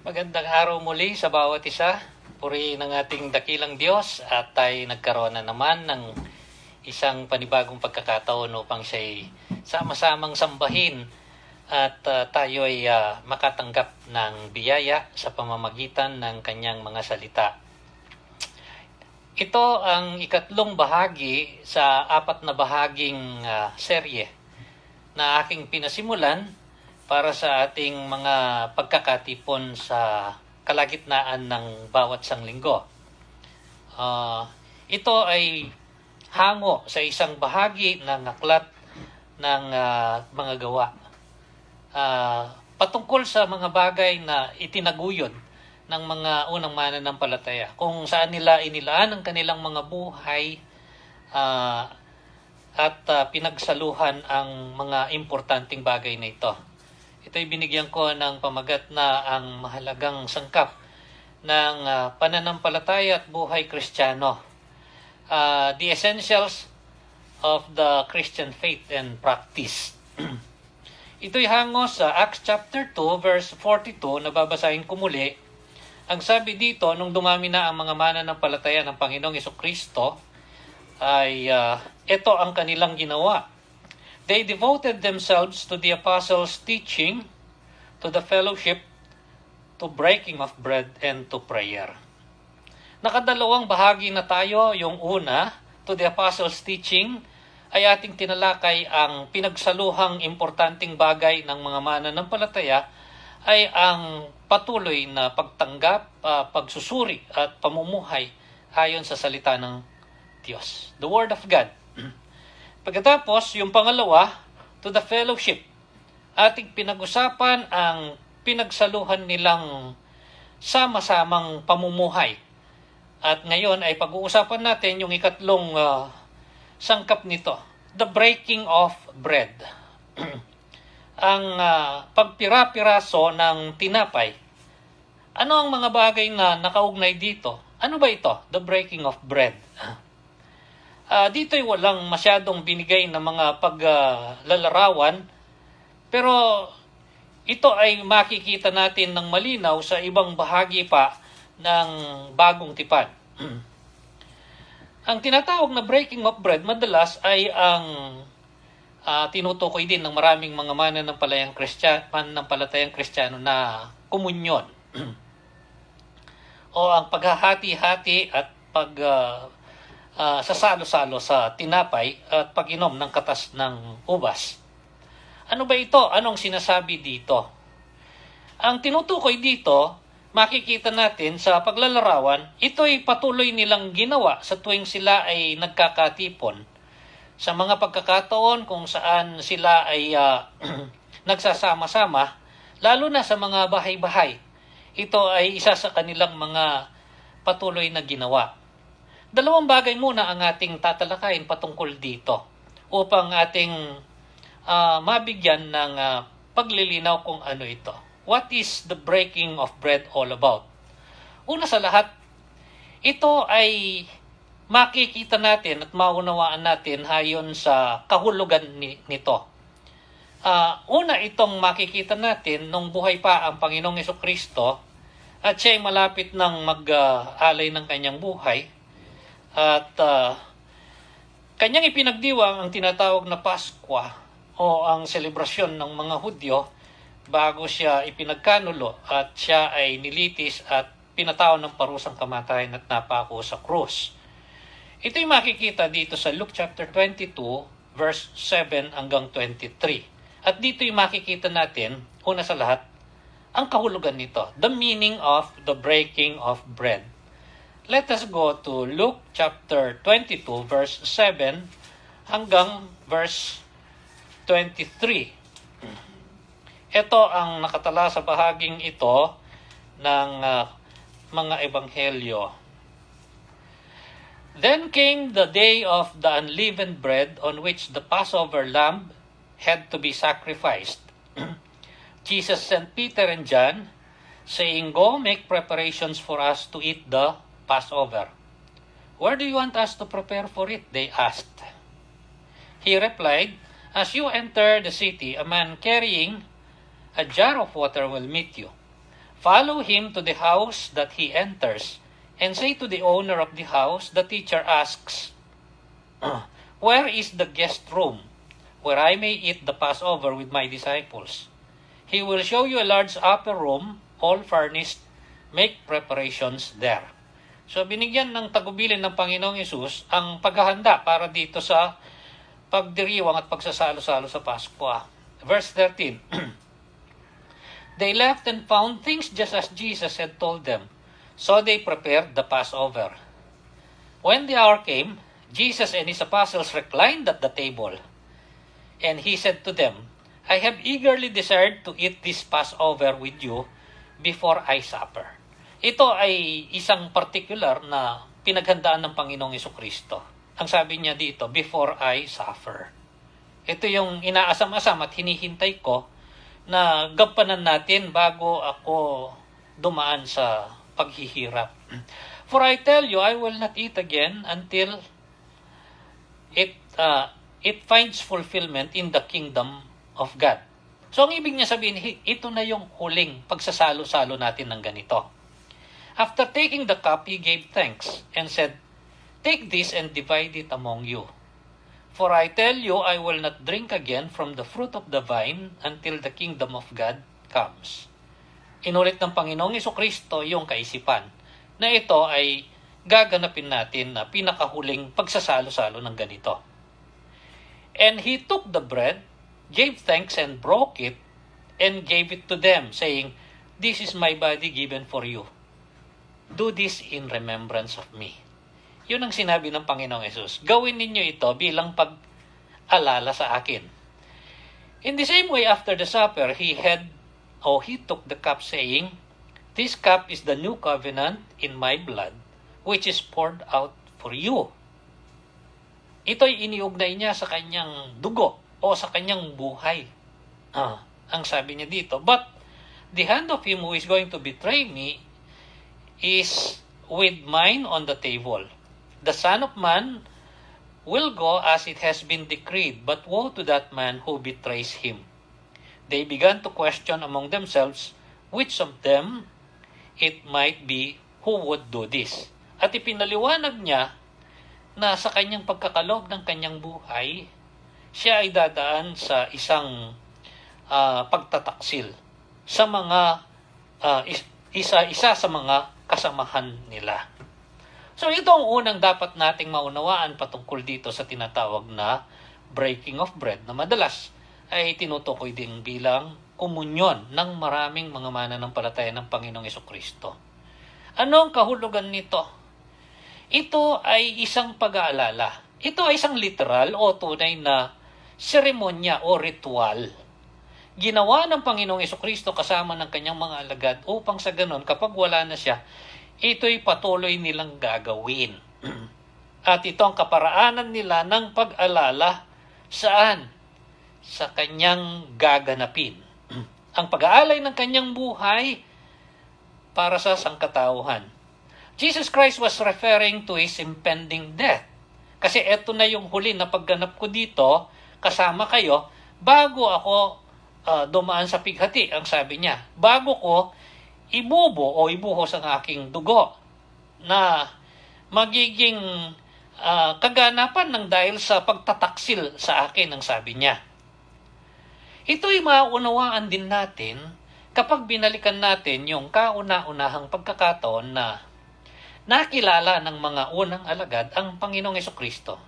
Magandang araw muli sa bawat isa. Purihin ng ating dakilang Diyos at tayo nagkaroon na naman ng isang panibagong pagkakataon upang siya'y sama-samang sambahin at tayo ay makatanggap ng biyaya sa pamamagitan ng kanyang mga salita. Ito ang ikatlong bahagi sa apat na bahaging serye na aking pinasimulan para sa ating mga pagkakatipon sa kalagitnaan ng bawat sanglinggo. Ito ay hango sa isang bahagi ng aklat ng mga gawa. Patungkol sa mga bagay na itinaguyod ng mga unang mananampalataya, kung saan nila inilaan ang kanilang mga buhay at pinagsaluhan ang mga importanteng bagay na ito. Ito'y binigyan ko ng pamagat na ang mahalagang sangkap ng pananampalataya at buhay Kristiyano. The essentials of the Christian faith and practice. Ito'y hango sa Acts chapter 2 verse 42 na babasahin ko muli. Ang sabi dito, nung dumami na ang mga mananampalataya ng Panginoong Jesucristo, ay ito ang kanilang ginawa. They devoted themselves to the apostles' teaching, to the fellowship, to breaking of bread, and to prayer. Nakadalawang bahagi na tayo. Yung una, to the apostles' teaching, ay ating tinalakay ang pinagsaluhang importanteng bagay ng mga mananampalataya ay ang patuloy na pagtanggap, pagsusuri at pamumuhay ayon sa salita ng Diyos, the Word of God. Pagkatapos, yung pangalawa, to the fellowship. Ating pinag-usapan ang pinagsaluhan nilang sama-samang pamumuhay. At ngayon ay pag-uusapan natin yung ikatlong sangkap nito, the breaking of bread. Ang pagpira-piraso ng tinapay. Ano ang mga bagay na nakaugnay dito? Ano ba ito? The breaking of bread. Dito'y walang masyadong binigay na mga paglalarawan, pero ito ay makikita natin ng malinaw sa ibang bahagi pa ng bagong tipan. Ang tinatawag na breaking of bread madalas ay ang tinutukoy din ng maraming mga mananampalatayang Kristiyano na komunyon o ang paghahati-hati at sasalo-salo sa tinapay at pag-inom ng katas ng ubas. Ano ba ito? Anong sinasabi dito? Ang tinutukoy dito, makikita natin sa paglalarawan, ito'y patuloy nilang ginawa sa tuwing sila ay nagkakatipon. Sa mga pagkakataon kung saan sila ay nagsasama-sama, lalo na sa mga bahay-bahay, ito ay isa sa kanilang mga patuloy na ginawa. Dalawang bagay muna ang ating tatalakayin patungkol dito upang ating mabigyan ng paglilinaw kung ano ito. What is the breaking of bread all about? Una sa lahat, ito ay makikita natin at maunawaan natin ayon sa kahulugan nito. Una itong makikita natin nung buhay pa ang Panginoong Jesucristo at siya ay malapit ng mag-alay ng kanyang buhay. At kanyang ipinagdiwang ang tinatawag na Paskwa o ang selebrasyon ng mga Hudyo bago siya ipinagkanulo at siya ay nilitis at pinatawag ng parusang kamatayan at napako sa krus. Ito'y makikita dito sa Luke chapter 22 verse 7 hanggang 23. At dito'y makikita natin, una sa lahat, ang kahulugan nito, the meaning of the breaking of bread. Let us go to Luke chapter 22 verse 7 hanggang verse 23. Ito ang nakatala sa bahaging ito ng mga ebanghelyo. Then came the day of the unleavened bread on which the Passover lamb had to be sacrificed. Jesus sent Peter and John, saying, "Go make preparations for us to eat the Passover." "Where do you want us to prepare for it?" they asked. He replied, "As you enter the city, a man carrying a jar of water will meet you. Follow him to the house that he enters, and say to the owner of the house, the teacher asks, where is the guest room, where I may eat the Passover with my disciples? He will show you a large upper room, all furnished. Make preparations there. So binigyan ng tagubilin ng Panginoong Hesus ang paghahanda para dito sa pagdiriwang at pagsasalo-salo sa Pasko. Verse 13. They left and found things just as Jesus had told them. So they prepared the Passover. When the hour came, Jesus and his apostles reclined at the table. And he said to them, I have eagerly desired to eat this Passover with you before I suffer. Ito ay isang particular na pinaghandaan ng Panginoong Jesucristo. Ang sabi niya dito, before I suffer. Ito yung inaasam-asam at hinihintay ko na gampanan natin bago ako dumaan sa paghihirap. For I tell you, I will not eat again until it finds fulfillment in the kingdom of God. So ang ibig niya sabihin, ito na yung huling pagsasalo-salo natin ng ganito. After taking the cup, he gave thanks and said, take this and divide it among you. For I tell you, I will not drink again from the fruit of the vine until the kingdom of God comes. Inulit ng Panginoong Jesucristo yung kaisipan na ito ay gaganapin natin na pinakahuling pagsasalo-salo ng ganito. And he took the bread, gave thanks and broke it, and gave it to them, saying, this is my body given for you. Do this in remembrance of me. Yun ang sinabi ng Panginoong Hesus. Gawin ninyo ito bilang pag-alala sa akin. In the same way, after the supper, he took the cup, saying, this cup is the new covenant in my blood, which is poured out for you. Ito'y iniugnay niya sa kanyang dugo o sa kanyang buhay. Ang sabi niya dito, but the hand of him who is going to betray me is with mine on the table. The Son of Man will go as it has been decreed, but woe to that man who betrays him. They began to question among themselves which of them it might be who would do this. At ipinaliwanag niya na sa kanyang pagkakaloob ng kanyang buhay, siya ay dadaan sa isang pagtataksil sa mga isa sa mga kasamahan nila. So ito ang unang dapat nating maunawaan patungkol dito sa tinatawag na breaking of bread na madalas ay tinutukoy din bilang komunyon ng maraming mga mananampalataya ng Panginoong Jesucristo. Ano ang kahulugan nito? Ito ay isang pag-aalala. Ito ay isang literal o tunay na seremonya o ritual. Ginawa ng Panginoong Jesucristo kasama ng kanyang mga alagad upang sa ganon kapag wala na siya, ito'y patuloy nilang gagawin. At ito ang kaparaanan nila ng pag-alala saan? Sa kanyang gaganapin. Ang pag-aalay ng kanyang buhay para sa sangkatauhan. Jesus Christ was referring to his impending death. Kasi ito na yung huli na pagganap ko dito, kasama kayo, bago ako dumaan sa pighati, ang sabi niya. Bago ko ibuhos ang aking dugo na magiging kaganapan ng dahil sa pagtataksil sa akin, ang sabi niya. Ito'y maunawaan din natin kapag binalikan natin yung kauna-unahang pagkakataon na nakilala ng mga unang alagad ang Panginoong Jesucristo.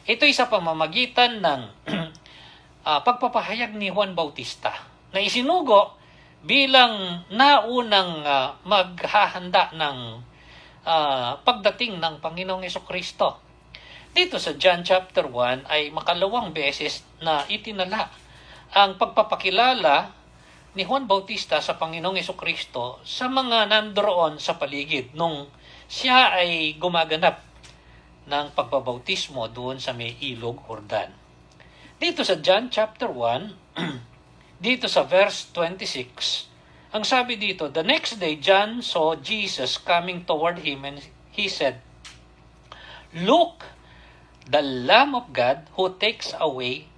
Ito'y sa pamamagitan ng pagpapahayag ni Juan Bautista na isinugo bilang naunang maghahanda ng pagdating ng Panginoong Jesucristo. Dito sa John chapter 1 ay makalawang beses na itinala ang pagpapakilala ni Juan Bautista sa Panginoong Jesucristo sa mga nandoon sa paligid nung siya ay gumaganap ng pagbabautismo doon sa may ilog Jordan. Dito sa John chapter 1, dito sa verse 26, ang sabi dito, the next day John saw Jesus coming toward him and he said, look, the Lamb of God who takes away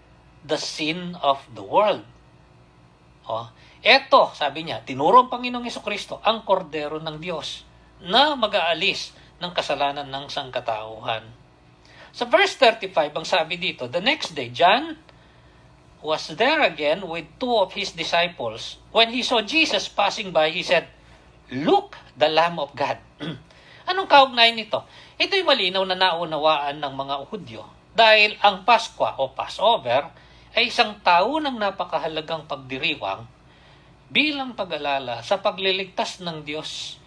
the sin of the world. Eto, sabi niya, tinuro ang Panginoong Hesukristo, ang kordero ng Diyos na mag-aalis ng kasalanan ng sangkatauhan. Sa verse 35, ang sabi dito, the next day, John was there again with two of his disciples. When he saw Jesus passing by, he said, "Look, the Lamb of God." Anong kaugnayan nito? Ito'y malinaw na naunawaan ng mga Hudyo dahil ang Paskwa o Passover ay isang taon ng napakahalagang pagdiriwang bilang pag-alala sa pagliligtas ng Diyos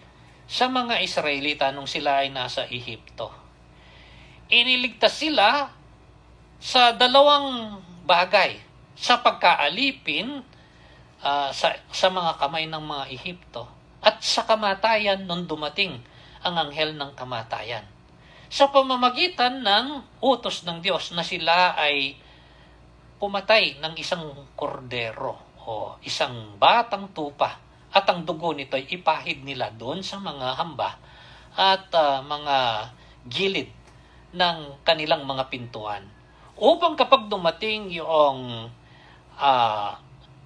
sa mga Israelita nung sila ay nasa Ehipto. Iniligtas sila sa dalawang bagay, sa pagkaalipin sa mga kamay ng mga Ehipto at sa kamatayan nung dumating ang anghel ng kamatayan. Sa pamamagitan ng utos ng Diyos na sila ay pumatay ng isang kordero o isang batang tupa at ang dugo nito ay ipahid nila doon sa mga hamba at mga gilid ng kanilang mga pintuan upang kapag dumating yung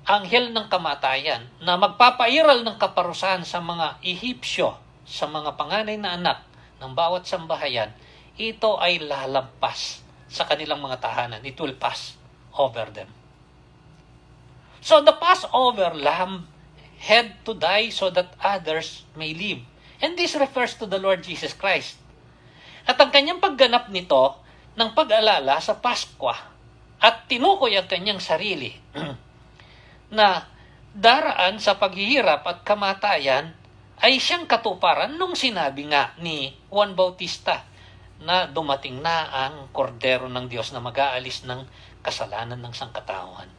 anghel ng kamatayan na magpapairal ng kaparusahan sa mga Ehipsyo, sa mga panganay na anak ng bawat sambahayan, ito ay lalampas sa kanilang mga tahanan. It will pass over them. So the Passover lamb had to die so that others may live. And this refers to the Lord Jesus Christ. At ang kanyang pagganap nito ng pag-alala sa Paskwa at tinukoy ang kanyang sarili na daraan sa paghihirap at kamatayan ay siyang katuparan nung sinabi nga ni Juan Bautista na dumating na ang kordero ng Diyos na mag-aalis ng kasalanan ng sangkatauhan.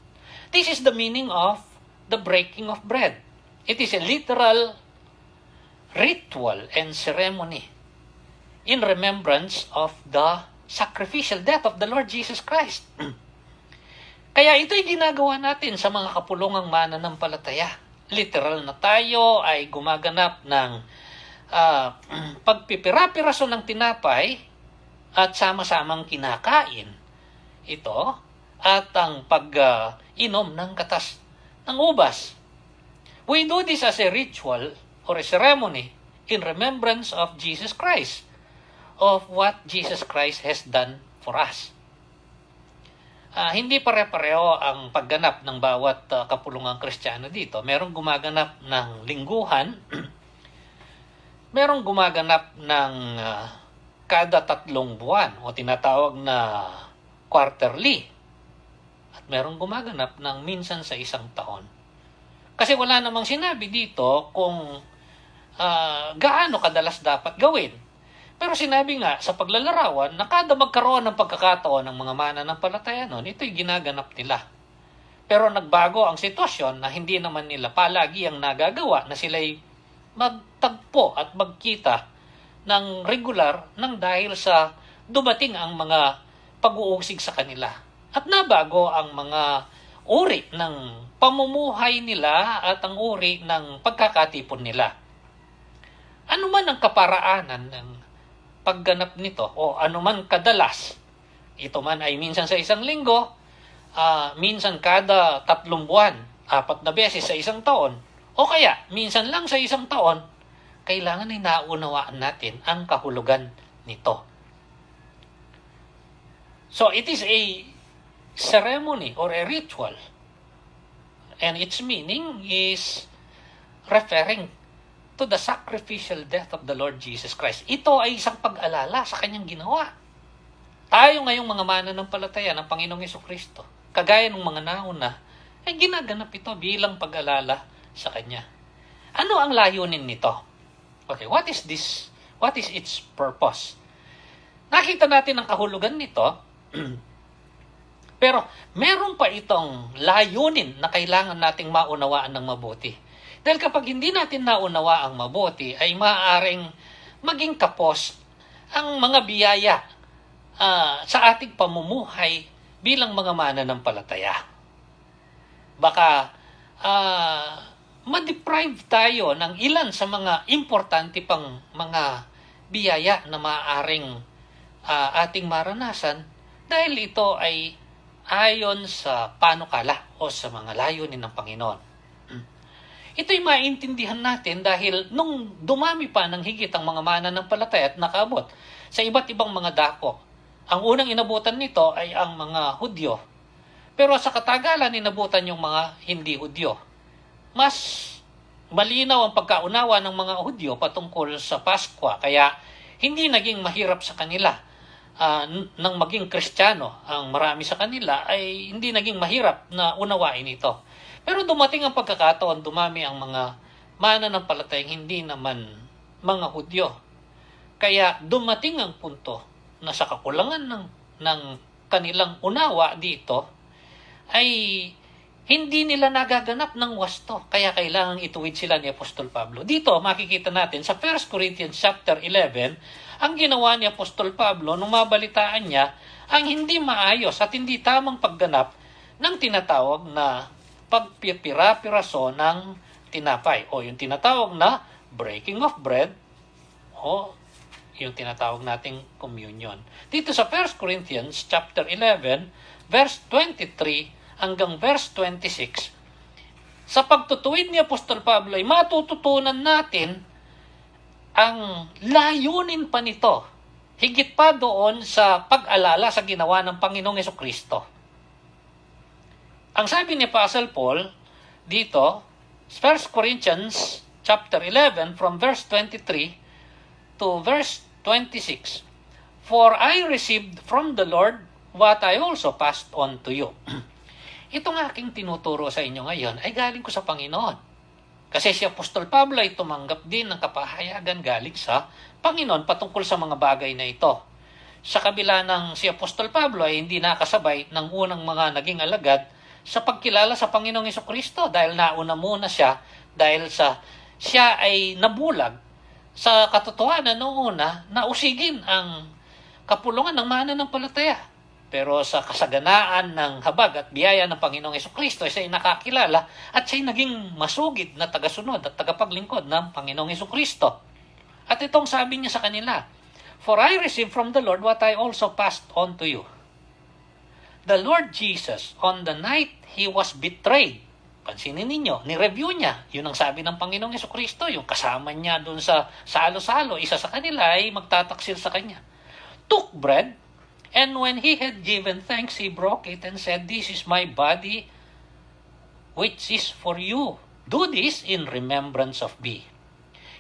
This is the meaning of the breaking of bread. It is a literal ritual and ceremony in remembrance of the sacrificial death of the Lord Jesus Christ. Kaya ito'y ginagawa natin sa mga kapulungang mananampalataya. Literal na tayo ay gumaganap ng pagpipira-piraso ng tinapay at sama-samang kinakain ito at ang pag-inom ng katas ng ubas. We do this as a ritual or a ceremony in remembrance of Jesus Christ, of what Jesus Christ has done for us. Hindi pare-pareho ang pagganap ng bawat kapulungang Kristiyano dito. Merong gumaganap ng lingguhan, merong gumaganap ng kada 3 buwan o tinatawag na quarterly. At merong gumaganap ng minsan sa 1 taon. Kasi wala namang sinabi dito kung gaano kadalas dapat gawin. Pero sinabi nga sa paglalarawan na kada magkaroon ng pagkakataon ng mga mananampalataya noon, ito'y ginaganap nila. Pero nagbago ang sitwasyon na hindi naman nila palagi ang nagagawa na sila'y magtagpo at magkita ng regular nang dahil sa dumating ang mga pag-uusig sa kanila. At nabago ang mga uri ng pamumuhay nila at ang uri ng pagkakatipon nila. Ano man ang kaparaanan ng pagganap nito o anuman kadalas, ito man ay minsan sa 1 linggo, minsan kada 3 buwan, 4 na beses sa 1 taon, o kaya minsan lang sa 1 taon, kailangan ay naunawaan natin ang kahulugan nito. So it is a ceremony or a ritual, and its meaning is referring to the sacrificial death of the Lord Jesus Christ. Ito ay isang pag-alala sa kanyang ginawa. Tayo ngayong mga mananampalataya ng Panginoong Hesukristo, kagaya ng mga nauna, ay ginaganap ito bilang pag-alala sa kanya. Ano ang layunin nito? Okay, what is this? What is its purpose? Nakita natin ang kahulugan nito, pero meron pa itong layunin na kailangan nating maunawaan ng mabuti. Dahil kapag hindi natin naunawa ang mabuti, ay maaaring maging kapos ang mga biyaya sa ating pamumuhay bilang mga mananampalataya. Baka ma-deprive tayo ng ilan sa mga importante pang mga biyaya na maaaring ating maranasan dahil ito ay ayon sa panukala o sa mga layunin ng Panginoon. Ito'y maintindihan natin dahil nung dumami pa ng higit ang mga mananampalataya at nakaabot sa iba't ibang mga dako, ang unang inabutan nito ay ang mga Hudyo. Pero sa katagalan, inabutan yung mga hindi Hudyo. Mas malinaw ang pagkaunawa ng mga Hudyo patungkol sa Paskwa, kaya hindi naging mahirap sa kanila nang maging Kristiyano. Ang marami sa kanila ay hindi naging mahirap na unawain ito. Pero dumating ang pagkakataon, dumami ang mga mananampalatayang hindi naman mga Hudyo. Kaya dumating ang punto na sa kakulangan ng kanilang unawa dito, ay hindi nila nagaganap ng wasto. Kaya kailangang ituwid sila ni Apostol Pablo. Dito makikita natin sa 1 Corinthians chapter 11, ang ginawa ni Apostol Pablo nung mabalitaan niya ang hindi maayos at hindi tamang pagganap ng tinatawag na pagpipira-piraso ng tinapay o yung tinatawag na breaking of bread o yung tinatawag nating communion. Dito sa 1 Corinthians chapter 11 verse 23 hanggang verse 26, sa pagtutuwid ni Apostol Pablo ay matututunan natin ang layunin pa nito, higit pa doon sa pag-alala sa ginawa ng Panginoong Hesukristo. Ang sabi ni Apostle Paul dito, 1 Corinthians chapter 11 from verse 23 to verse 26, "For I received from the Lord what I also passed on to you." Itong aking tinuturo sa inyo ngayon ay galing ko sa Panginoon. Kasi si Apostol Pablo ay tumanggap din ng kapahayagan galing sa Panginoon patungkol sa mga bagay na ito. Sa kabila ng si Apostol Pablo ay hindi nakasabay ng unang mga naging alagad sa pagkilala sa Panginoong Hesukristo dahil nauna muna siya dahil siya ay nabulag sa katotohanan noong una na usigin ang kapulungan ng mananampalataya. Pero sa kasaganaan ng habag at biyaya ng Panginoong Hesukristo, siya ay nakakilala at siya ay naging masugid na tagasunod at tagapaglingkod ng Panginoong Hesukristo. At itong sabi niya sa kanila, "For I received from the Lord what I also passed on to you. The Lord Jesus, on the night He was betrayed," pansinin ninyo, ni-review niya, yun ang sabi ng Panginoong Hesukristo, yung kasama niya doon sa salo-salo, isa sa kanila ay magtataksil sa kanya. "Took bread, and when He had given thanks, He broke it and said, 'This is my body, which is for you. Do this in remembrance of me.'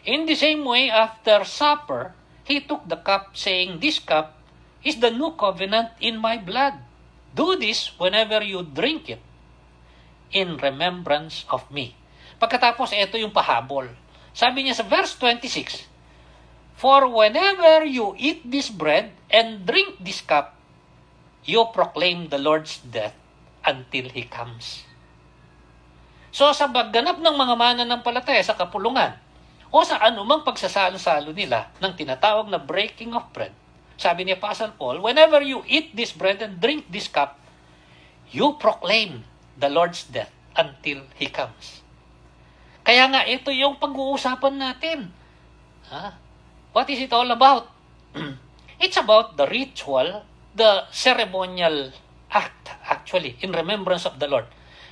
In the same way, after supper, He took the cup, saying, 'This cup is the new covenant in my blood. Do this whenever you drink it in remembrance of me.'" Pagkatapos, ito yung pahabol. Sabi niya sa verse 26, "For whenever you eat this bread and drink this cup, you proclaim the Lord's death until He comes." So sa pagganap ng mga mananampalataya sa kapulungan o sa anumang pagsasalo-salo nila ng tinatawag na breaking of bread, sabi ni Apostle Paul, "Whenever you eat this bread and drink this cup, you proclaim the Lord's death until He comes." Kaya nga, ito yung pag-uusapan natin. What is it all about? It's about the ritual, the ceremonial act, actually, in remembrance of the Lord.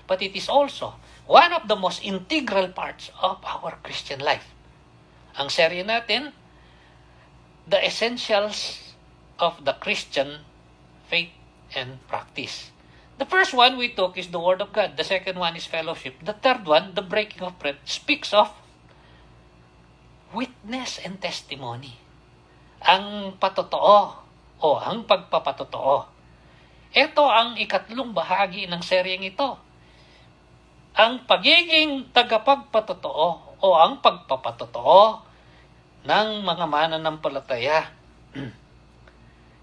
But it is also one of the most integral parts of our Christian life. Ang serye natin, The Essentials of the Christian Faith and Practice. The first one we took is the Word of God. The second one is fellowship. The third one, the breaking of bread, speaks of witness and testimony. Ang patotoo o ang pagpapatotoo. Ito ang ikatlong bahagi ng seryeng ito. Ang pagiging tagapagpatotoo o ang pagpapatotoo ng mga mananampalataya.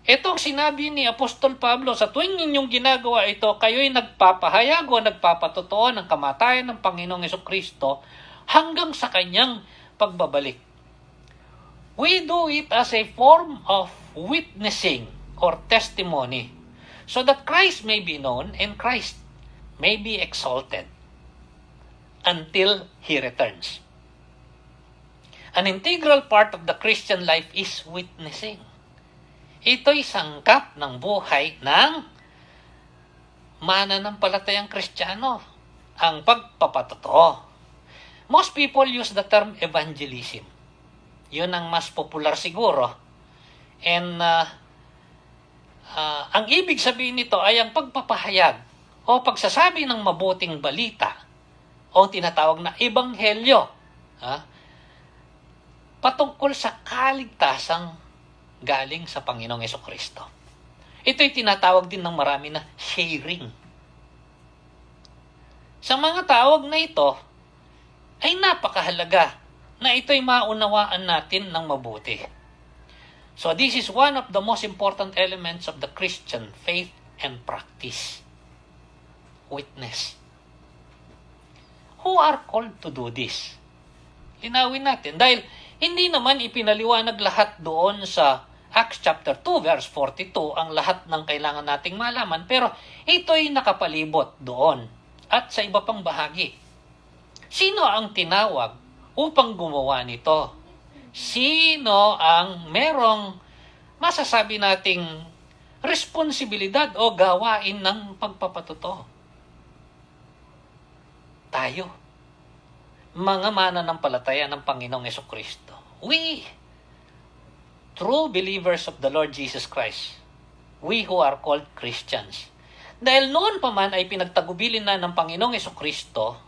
Ito ang sinabi ni Apostol Pablo, sa tuwing inyong ginagawa ito, kayo'y nagpapahayag o nagpapatotoo ng kamatayan ng Panginoong Hesukristo hanggang sa kanyang pagbabalik. We do it as a form of witnessing or testimony so that Christ may be known and Christ may be exalted until He returns. An integral part of the Christian life is witnessing. Ito'y sangkap ng buhay ng mananampalatayang Kristiyano, ang pagpapatotoo. Most people use the term evangelism. Yun ang mas popular siguro. And ang ibig sabihin nito ay ang pagpapahayag o pagsasabi ng mabuting balita o tinatawag na ebanghelyo patungkol sa kaligtasang galing sa Panginoong Jesucristo. Ito'y tinatawag din ng marami na sharing. Sa mga tawag na ito, ay napakahalaga na ito'y maunawaan natin ng mabuti. So this is one of the most important elements of the Christian faith and practice. Witness. Who are called to do this? Linawin natin. Dahil hindi naman ipinaliwanag lahat doon sa Acts chapter 2 verse 42 ang lahat ng kailangan nating malaman. Pero ito'y nakapalibot doon at sa iba pang bahagi. Sino ang tinawag upang gumawa nito? Sino ang merong masasabi nating responsibilidad o gawain ng pagpapatuto? Tayo. Mga mananampalataya ng Panginoong Jesucristo. We, true believers of the Lord Jesus Christ. We who are called Christians. Dahil noon pa man ay pinagtagubilin na ng Panginoong Jesucristo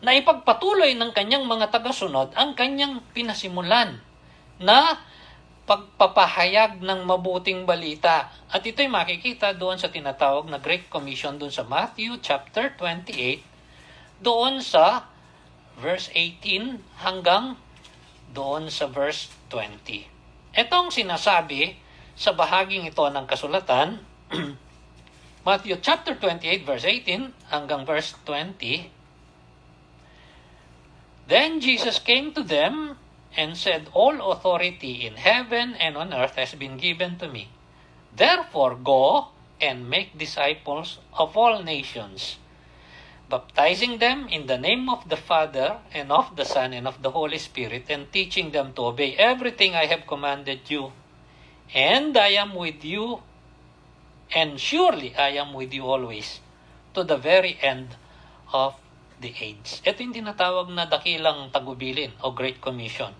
na ipagpatuloy ng kanyang mga tagasunod ang kanyang pinasimulan na pagpapahayag ng mabuting balita. At ito'y makikita doon sa tinatawag na Great Commission doon sa Matthew chapter 28, doon sa verse 18 hanggang doon sa verse 20. Itong sinasabi sa bahaging ito ng kasulatan, Matthew chapter 28 verse 18 hanggang verse 20, Then Jesus came to them and said, All authority in heaven and on earth has been given to me. Therefore go and make disciples of all nations, baptizing them in the name of the Father and of the Son and of the Holy Spirit, and teaching them to obey everything I have commanded you. And I am with you, and surely I am with you always, to the very end of the age. Ito yung tinatawag na dakilang tagubilin o Great Commission.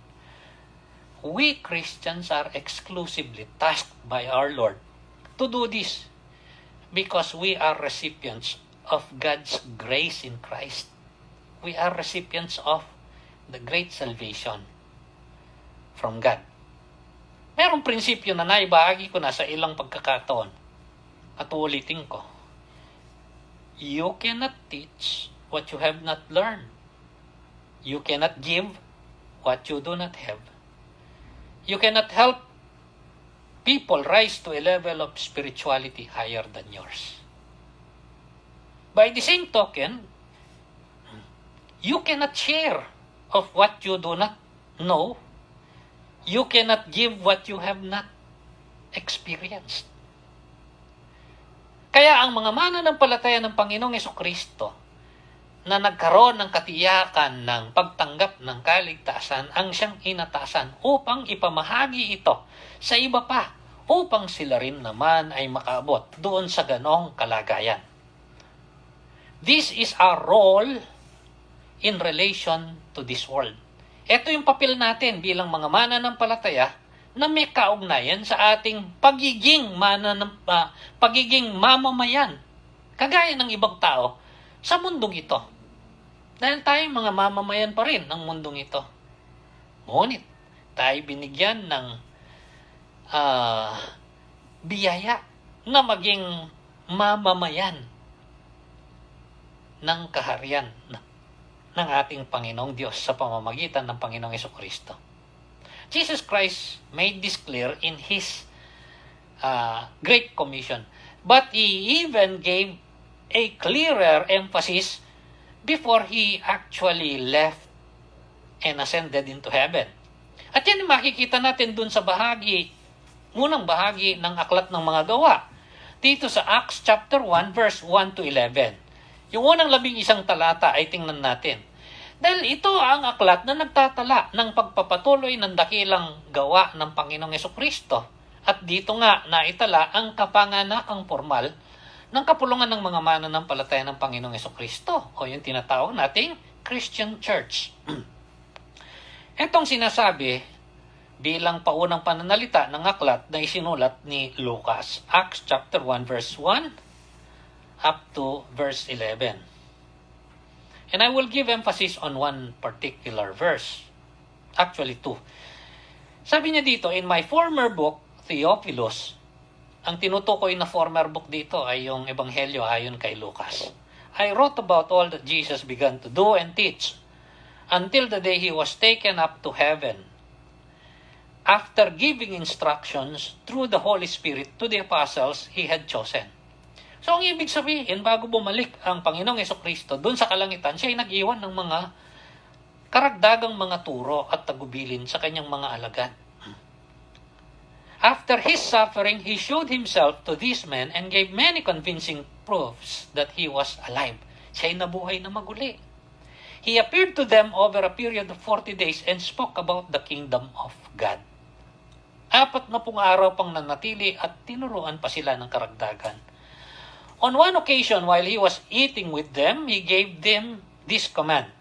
We Christians are exclusively tasked by our Lord to do this because we are recipients of God's grace in Christ. We are recipients of the great salvation from God. Merong prinsipyo na naibahagi ko na sa ilang pagkakataon at ulitin ko. You cannot teach what you have not learned. You cannot give what you do not have. You cannot help people rise to a level of spirituality higher than yours. By the same token, you cannot share of what you do not know. You cannot give what you have not experienced. Kaya ang mga mananampalataya ng Panginoong Jesucristo na nagkaroon ng katiyakan ng pagtanggap ng kaligtasan ang siyang inatasan upang ipamahagi ito sa iba pa upang sila rin naman ay makaabot doon sa ganong kalagayan. This is our role in relation to this world. Ito yung papel natin bilang mga mananampalataya na may kaugnayan sa ating pagiging mamamayan, kagaya ng ibang tao sa mundong ito. Dahil tayo mga mamamayan pa rin ng mundong ito. Ngunit, tayo binigyan ng biyaya na maging mamamayan ng kaharian ng ating Panginoong Diyos sa pamamagitan ng Panginoong Jesucristo. Jesus Christ made this clear in His Great Commission. But He even gave a clearer emphasis before He actually left and ascended into heaven. At yan makikita natin dun sa unang bahagi ng Aklat ng Mga Gawa. Dito sa Acts chapter 1 verse 1 to 11. Yung unang 11 talata ay tingnan natin. Dahil ito ang aklat na nagtatala ng pagpapatuloy ng dakilang gawa ng Panginoong Jesucristo. At dito nga naitala ang kapanganakang formal ng kapulungan ng mga mananampalataya ng Panginoong Jesucristo o yung tinatawag nating Christian Church. Itong sinasabi bilang paunang pananalita ng aklat na isinulat ni Lucas, Acts chapter 1 verse 1 up to verse 11. And I will give emphasis on one particular verse. Actually, two. Sabi niya dito, in my former book, Theophilus, ang tinutukoy na former book dito ay yung Ebanghelyo ayon kay Lucas. I wrote about all that Jesus began to do and teach until the day he was taken up to heaven, after giving instructions through the Holy Spirit to the apostles he had chosen. So, ang ibig sabihin, bago bumalik ang Panginoong Jesucristo doon sa kalangitan, siya ay nag-iwan ng mga karagdagang mga turo at tagubilin sa kanyang mga alagad. After his suffering, he showed himself to these men and gave many convincing proofs that he was alive. Siya ay nabuhay na maguli. He appeared to them over a period of 40 days and spoke about the kingdom of God. 40 araw pang nanatili at tinuruan pa sila ng karagdagan. On one occasion, while he was eating with them, he gave them this command.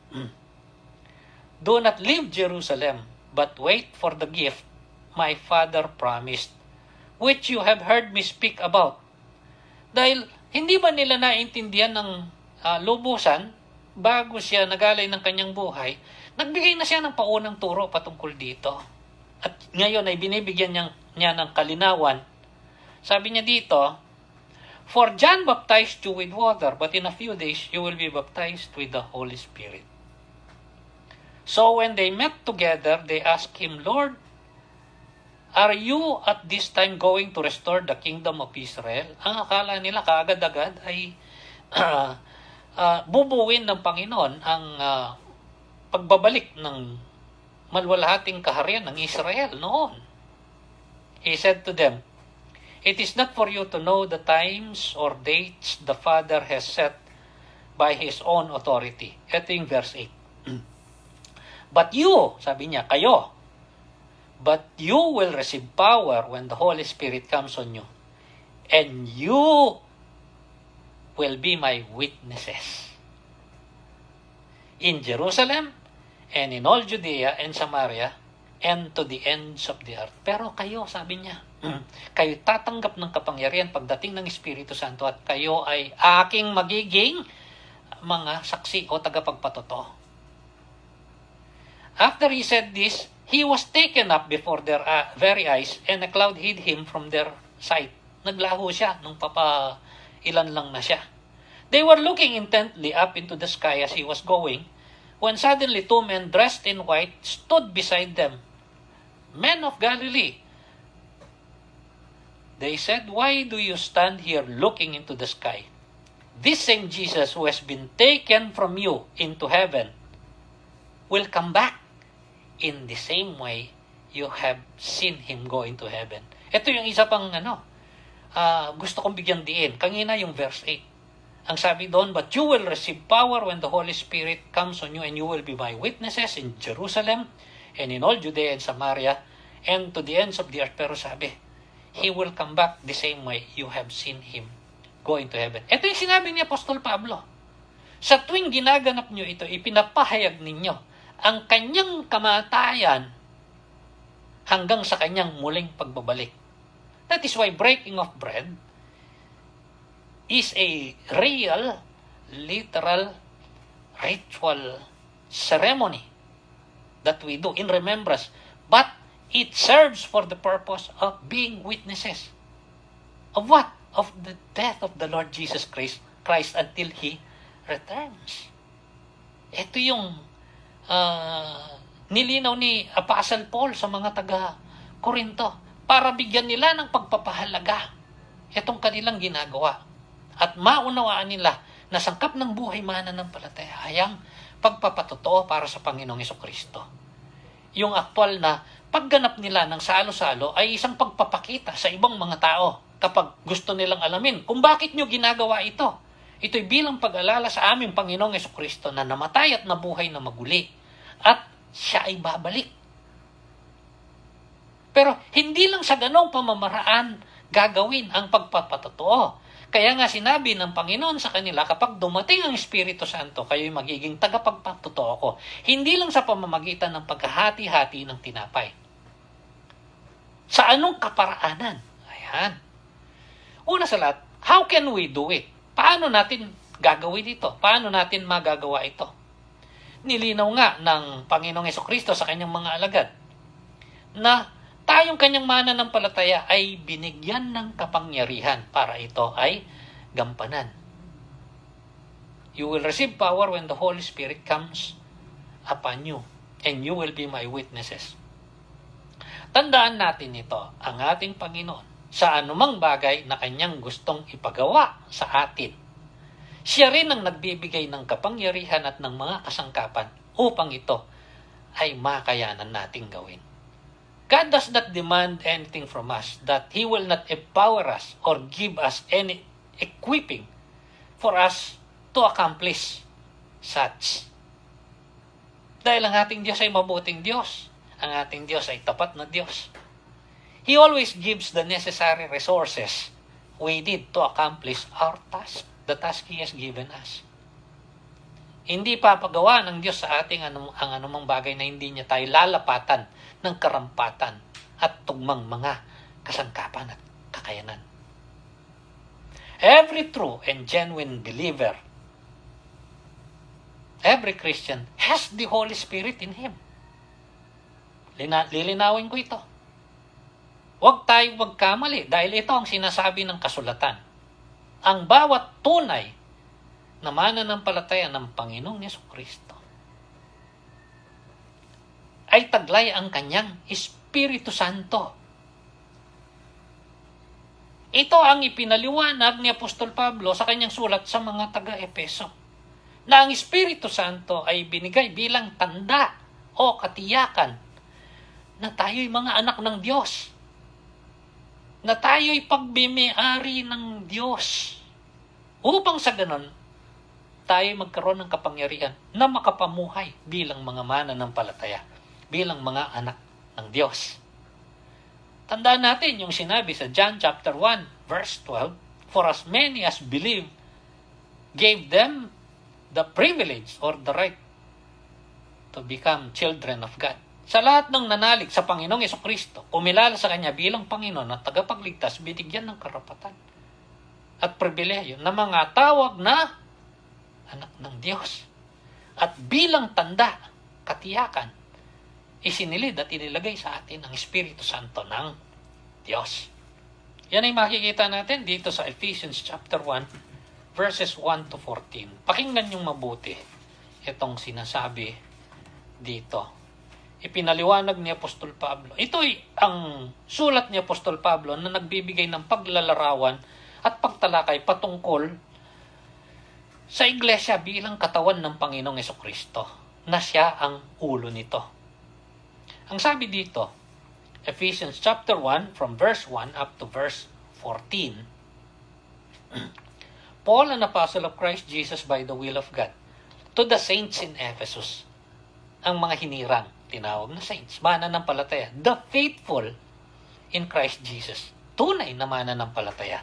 Do not leave Jerusalem, but wait for the gift my Father promised, which you have heard me speak about. Dahil hindi ba nila naintindihan ng lubusan, bago siya nagalay ng kanyang buhay, nagbigay na siya ng paunang turo patungkol dito. At ngayon ay binibigyan niya ng kalinawan. Sabi niya dito, for John baptized you with water, but in a few days you will be baptized with the Holy Spirit. So when they met together, they asked him, Lord, are you at this time going to restore the kingdom of Israel? Ang akala nila kaagad-agad ay bubuwin ng Panginoon ang pagbabalik ng malwalhating kaharian ng Israel noon. He said to them, it is not for you to know the times or dates the Father has set by His own authority. Ito yung verse 8. But you, sabi niya, kayo, but you will receive power when the Holy Spirit comes on you. And you will be my witnesses in Jerusalem and in all Judea and Samaria and to the ends of the earth. Pero kayo, sabi niya, kayo tatanggap ng kapangyarihan pagdating ng Espiritu Santo at kayo ay aking magiging mga saksi o tagapagpatotoo. After he said this, he was taken up before their very eyes and a cloud hid him from their sight. Naglaho siya nung ilan lang na siya. They were looking intently up into the sky as he was going, when suddenly 2 men dressed in white stood beside them. Men of Galilee, they said, why do you stand here looking into the sky? This same Jesus who has been taken from you into heaven will come back in the same way you have seen him go into heaven. Ito yung isa pang gusto kong bigyan diin. Kanina yung verse 8. Ang sabi doon, but you will receive power when the Holy Spirit comes on you and you will be my witnesses in Jerusalem and in all Judea and Samaria and to the ends of the earth. Pero sabi, He will come back the same way you have seen Him go into heaven. Ito yung sinabi ni Apostol Pablo. Sa tuwing ginaganap nyo ito, ipinapahayag ninyo ang kanyang kamatayan hanggang sa kanyang muling pagbabalik. That is why breaking of bread is a real, literal, ritual ceremony that we do in remembrance. But it serves for the purpose of being witnesses. Of what? Of the death of the Lord Jesus Christ until He returns. Ito yung nilinaw ni Apostle Paul sa mga taga-Korinto para bigyan nila ng pagpapahalaga itong kanilang ginagawa. At maunawaan nila na sangkap ng buhay mananampalatayang pagpapatotoo para sa Panginoong Jesucristo. Yung aktual na pagganap nila ng salo-salo ay isang pagpapakita sa ibang mga tao kapag gusto nilang alamin kung bakit nyo ginagawa ito. Ito'y bilang pag-alala sa aming Panginoong Jesucristo na namatay at nabuhay na maguli at siya ay babalik. Pero hindi lang sa ganong pamamaraan gagawin ang pagpapatotoo. Kaya nga sinabi ng Panginoon sa kanila, kapag dumating ang Espiritu Santo, kayo'y magiging tagapagpatotoo ko. Hindi lang sa pamamagitan ng pagkahati-hati ng tinapay. Sa anong kaparaanan? Ayan. Una sa lahat, how can we do it? Paano natin gagawin ito? Paano natin magagawa ito? Nilinaw nga ng Panginoong Hesukristo sa kanyang mga alagad na tayong kanyang mananampalataya ay binigyan ng kapangyarihan para ito ay gampanan. You will receive power when the Holy Spirit comes upon you, and you will be my witnesses. Tandaan natin ito, ang ating Panginoon, sa anumang bagay na kanyang gustong ipagawa sa atin. Siya rin ang nagbibigay ng kapangyarihan at ng mga kasangkapan upang ito ay makayanan nating gawin. God does not demand anything from us that He will not empower us or give us any equipping for us to accomplish such. Dahil ang ating Diyos ay mabuting Diyos. Ang ating Diyos ay tapat na Diyos. He always gives the necessary resources we need to accomplish our task, the task He has given us. Hindi papagawa ng Diyos sa ating ang anumang bagay na hindi niya tayo lalapatan ng karampatan at tugmang mga kasangkapan at kakayanan. Every true and genuine believer, every Christian has the Holy Spirit in him. Lilinawin ko ito. Huwag tayong magkamali dahil ito ang sinasabi ng kasulatan. Ang bawat tunay na mananampalataya ng Panginoong Hesukristo ay taglay ang kanyang Espiritu Santo. Ito ang ipinaliwanag ni Apostol Pablo sa kanyang sulat sa mga taga-Epeso, na ang Espiritu Santo ay binigay bilang tanda o katiyakan na tayo'y mga anak ng Diyos, na tayo'y pagbimi-ari ng Diyos, upang sa ganon, tayo magkaroon ng kapangyarihan na makapamuhay bilang mga mananampalataya, bilang mga anak ng Diyos. Tandaan natin yung sinabi sa John chapter 1, verse 12, "For as many as believe, gave them the privilege or the right to become children of God." Sa lahat ng nanalig sa Panginoong Hesukristo, kumilala sa Kanya bilang Panginoon at tagapagligtas, binigyan ng karapatan at pribilehiyo na mga tawag na anak ng Diyos. At bilang tanda, katiyakan, isinilid at inilagay sa atin ang Espiritu Santo ng Diyos. Yan ay makikita natin dito sa Ephesians chapter 1, verses 1 to 14. Pakinggan niyong mabuti itong sinasabi dito. Ipinaliwanag ni Apostol Pablo. Ito ay ang sulat ni Apostol Pablo na nagbibigay ng paglalarawan at pagtalakay patungkol sa iglesia bilang katawan ng Panginoong Hesukristo, na siya ang ulo nito. Ang sabi dito, Ephesians chapter 1 from verse 1 up to verse 14, Paul, an apostle of Christ Jesus by the will of God, to the saints in Ephesus, ang mga hinirang, tinawag na saints, mananampalataya, the faithful in Christ Jesus, tunay na mananampalataya.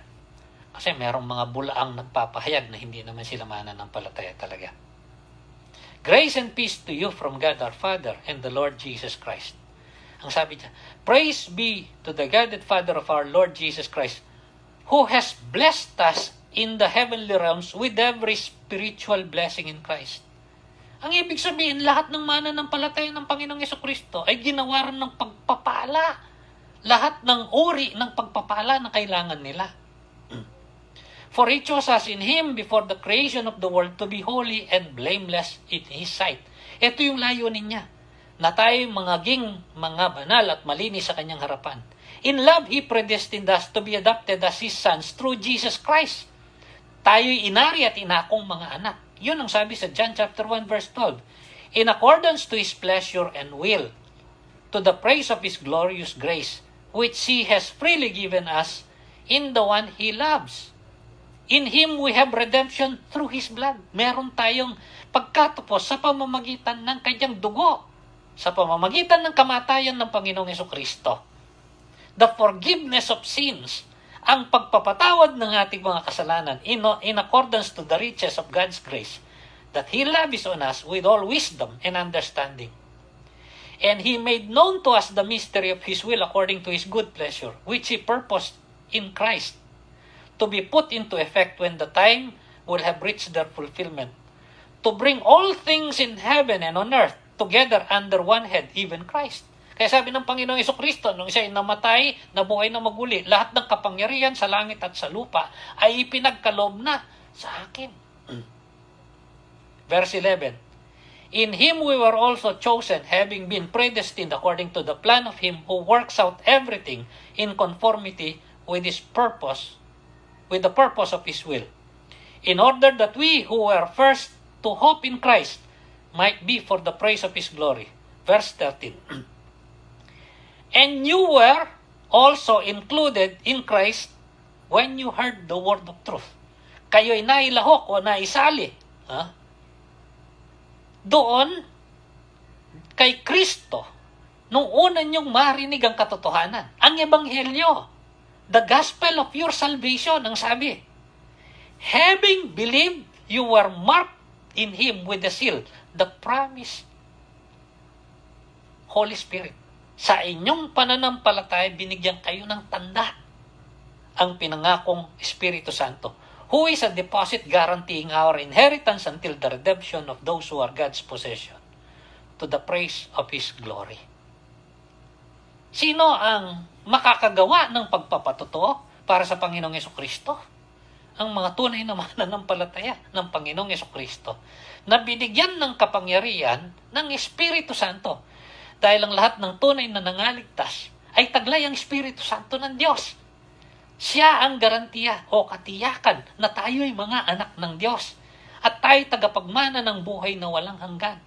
Kasi merong mga bulaang nagpapahayag na hindi naman sila mananampalataya talaga. Grace and peace to you from God our Father and the Lord Jesus Christ. Ang sabi niya, praise be to the God and Father of our Lord Jesus Christ, who has blessed us in the heavenly realms with every spiritual blessing in Christ. Ang ibig sabihin, lahat ng mananampalataya ng Panginoong Hesukristo ay ginawaran ng pagpapala. Lahat ng uri ng pagpapala na kailangan nila. For He chose us in Him before the creation of the world to be holy and blameless in His sight. Ito yung layunin niya, na tayo maging mga banal at malinis sa Kanyang harapan. In love, He predestined us to be adopted as His sons through Jesus Christ. Tayo'y inari at inakong mga anak. Yun ang sabi sa John chapter 1 verse 12. In accordance to His pleasure and will, to the praise of His glorious grace, which He has freely given us in the one He loves. In Him we have redemption through His blood. Meron tayong pagkatapos sa pamamagitan ng Kanyang dugo, sa pamamagitan ng kamatayan ng Panginoong Hesukristo. The forgiveness of sins, ang pagpapatawad ng ating mga kasalanan in accordance to the riches of God's grace, that He lavished on us with all wisdom and understanding. And He made known to us the mystery of His will according to His good pleasure, which He purposed in Christ, to be put into effect when the time will have reached their fulfillment, to bring all things in heaven and on earth together under one head, even Christ. Kaya sabi ng Panginoong Jesucristo, nung siya ay namatay, nabuhay na maguli, lahat ng kapangyarihan sa langit at sa lupa ay ipinagkaloob na sa akin. Verse 11, in Him we were also chosen, having been predestined according to the plan of Him who works out everything in conformity with His purpose, with the purpose of His will, in order that we who were first to hope in Christ might be for the praise of His glory. Verse 13, and you were also included in Christ when you heard the word of truth. Kayo'y nailahok o naisali doon kay Kristo nung una niyong marinig ang katotohanan, ang ebanghelyo, the gospel of your salvation, ang sabi. Having believed, you were marked in Him with the seal, the promise, Holy Spirit. Sa inyong pananampalataya, binigyan kayo ng tanda, ang pinangakong Espiritu Santo, who is a deposit guaranteeing our inheritance until the redemption of those who are God's possession, to the praise of His glory. Sino ang makakagawa ng pagpapatotoo para sa Panginoong Jesucristo? Ang mga tunay na mananampalataya ng Panginoong Jesucristo, na binigyan ng kapangyarihan ng Espiritu Santo. Dahil ang lahat ng tunay na nangaligtas ay taglay ang Espiritu Santo ng Diyos. Siya ang garantiya o katiyakan na tayo ay mga anak ng Diyos at tayo tagapagmana ng buhay na walang hanggan.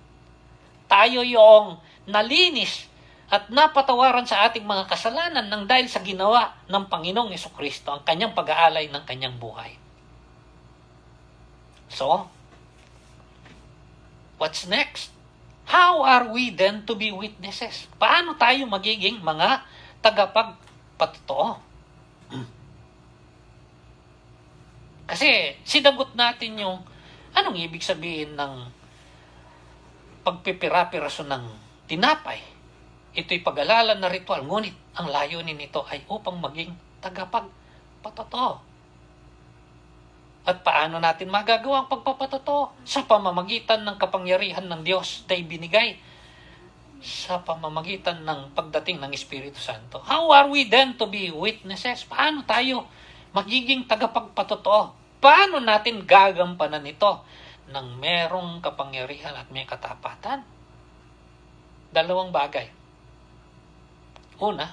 Tayo yung nalinis at napatawaran sa ating mga kasalanan nang dahil sa ginawa ng Panginoong Jesucristo, ang kanyang pag-aalay ng kanyang buhay. So, what's next? How are we then to be witnesses? Paano tayo magiging mga tagapagpatotoo? Kasi sinagot natin yung anong ibig sabihin ng pagpipira-piraso ng tinapay. Ito'y pag-alala na ritual, ngunit ang layunin nito ay upang maging tagapagpatotoo. At paano natin magagawa ang pagpapatotoo? Sa pamamagitan ng kapangyarihan ng Diyos na ibinigay sa pamamagitan ng pagdating ng Espiritu Santo. How are we then to be witnesses? Paano tayo magiging tagapagpatotoo? Paano natin gagampanan ito ng merong kapangyarihan at may katapatan? Dalawang bagay. Una,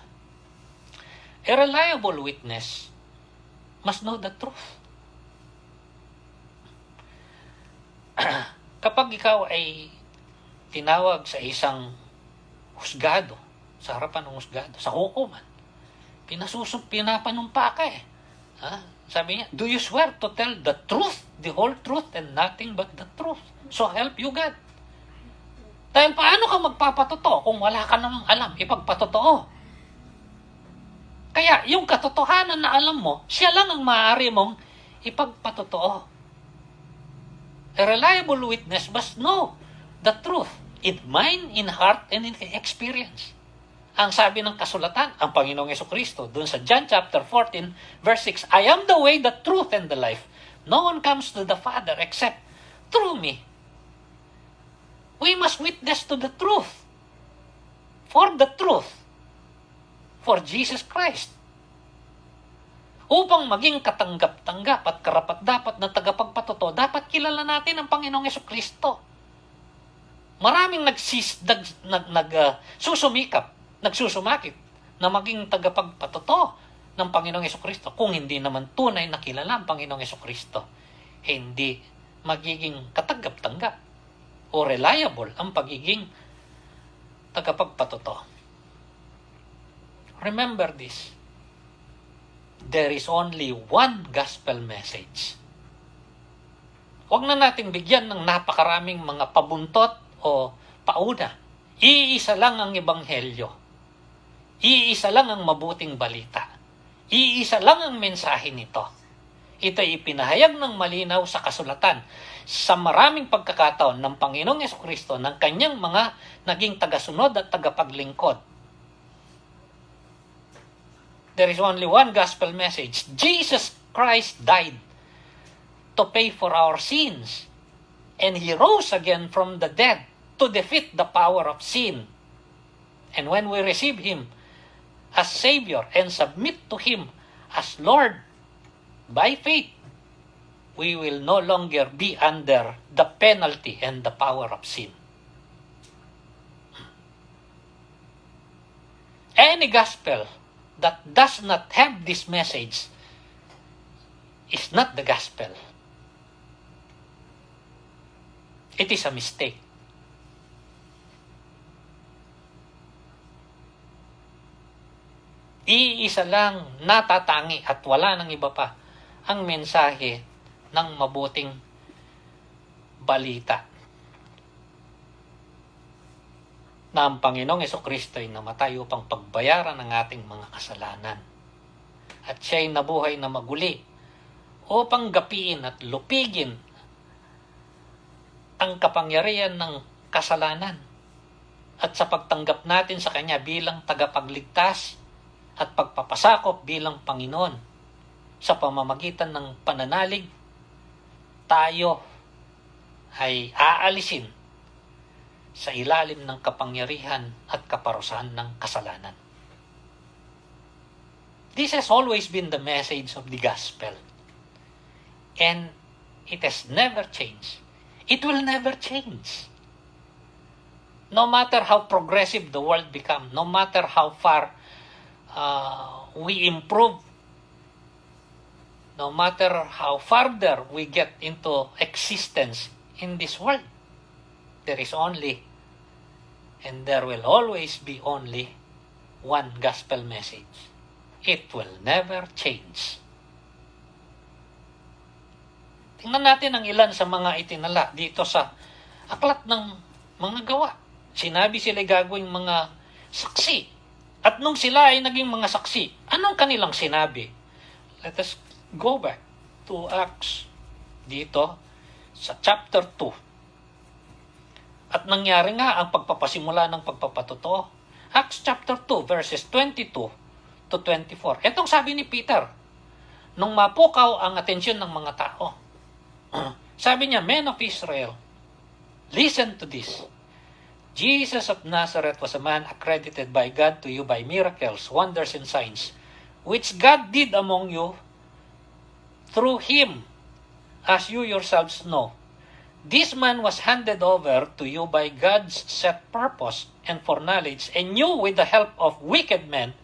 a reliable witness must know the truth. Kapag ikaw ay tinawag sa isang husgado, sa harapan ng husgado, sa hukuman, pinapanumpa ka eh. Sabi niya, do you swear to tell the truth, the whole truth, and nothing but the truth? So help you God. Dahil paano ka magpapatotoo kung wala ka namang alam, ipagpatotoo? Kaya yung katotohanan na alam mo, siya lang ang maaari mong ipagpatotoo. A reliable witness must know the truth in mind, in heart, and in experience. Ang sabi ng kasulatan, ang Panginoong Jesucristo, dun sa John chapter 14, verse 6, I am the way, the truth, and the life. No one comes to the Father except through me. We must witness to the truth. For the truth. For Jesus Christ. Upang maging katanggap-tanggap at karapat-dapat na tagapagpatotoo, dapat kilala natin ang Panginoong Jesucristo. Maraming nagsusumakit na maging tagapagpatotoo ng Panginoong Jesucristo. Kung hindi naman tunay na kilala ang Panginoong Jesucristo, hindi magiging katanggap-tanggap o reliable ang pagiging tagapagpatotoo. Remember this. There is only one gospel message. Huwag na nating bigyan ng napakaraming mga pabuntot o pauna. Iisa lang ang ebanghelyo. Iisa lang ang mabuting balita. Iisa lang ang mensahe nito. Ito ay ipinahayag ng malinaw sa kasulatan sa maraming pagkakataon ng Panginoong Jesucristo ng kanyang mga naging tagasunod at tagapaglingkod. There is only one gospel message. Jesus Christ died to pay for our sins, and He rose again from the dead to defeat the power of sin. And when we receive Him as Savior and submit to Him as Lord by faith, we will no longer be under the penalty and the power of sin. Any gospel that does not have this message is not the gospel. It is a mistake. Iisa lang natatangi at wala nang iba pa ang mensahe ng mabuting balita na ang Panginoong Jesucristo ay namatay upang pagbayaran ang ating mga kasalanan. At siya ay nabuhay na maguli upang gapiin at lupigin ang kapangyarihan ng kasalanan. At sa pagtanggap natin sa Kanya bilang tagapagligtas at pagpapasakop bilang Panginoon sa pamamagitan ng pananalig, tayo ay aalisin sa ilalim ng kapangyarihan at kaparusahan ng kasalanan. This has always been the message of the gospel. And it has never changed. It will never change. No matter how progressive the world becomes, no matter how far we improve, no matter how farther we get into existence in this world, there is only and there will always be only one gospel message. It will never change. Tingnan natin ang ilan sa mga itinala dito sa aklat ng mga gawa. Sinabi sila gagawing mga saksi. At nung sila ay naging mga saksi, anong kanilang sinabi? Let us go back to Acts dito sa chapter 2. At nangyari nga ang pagpapasimula ng pagpapatotoo. Acts chapter 2 verses 22 to 24. Etong sabi ni Peter, nung mapukaw ang atensyon ng mga tao. Sabi niya, "Men of Israel, listen to this. Jesus of Nazareth was a man accredited by God to you by miracles, wonders, and signs, which God did among you through Him, as you yourselves know. This man was handed over to you by God's set purpose and foreknowledge, and you, with the help of wicked men,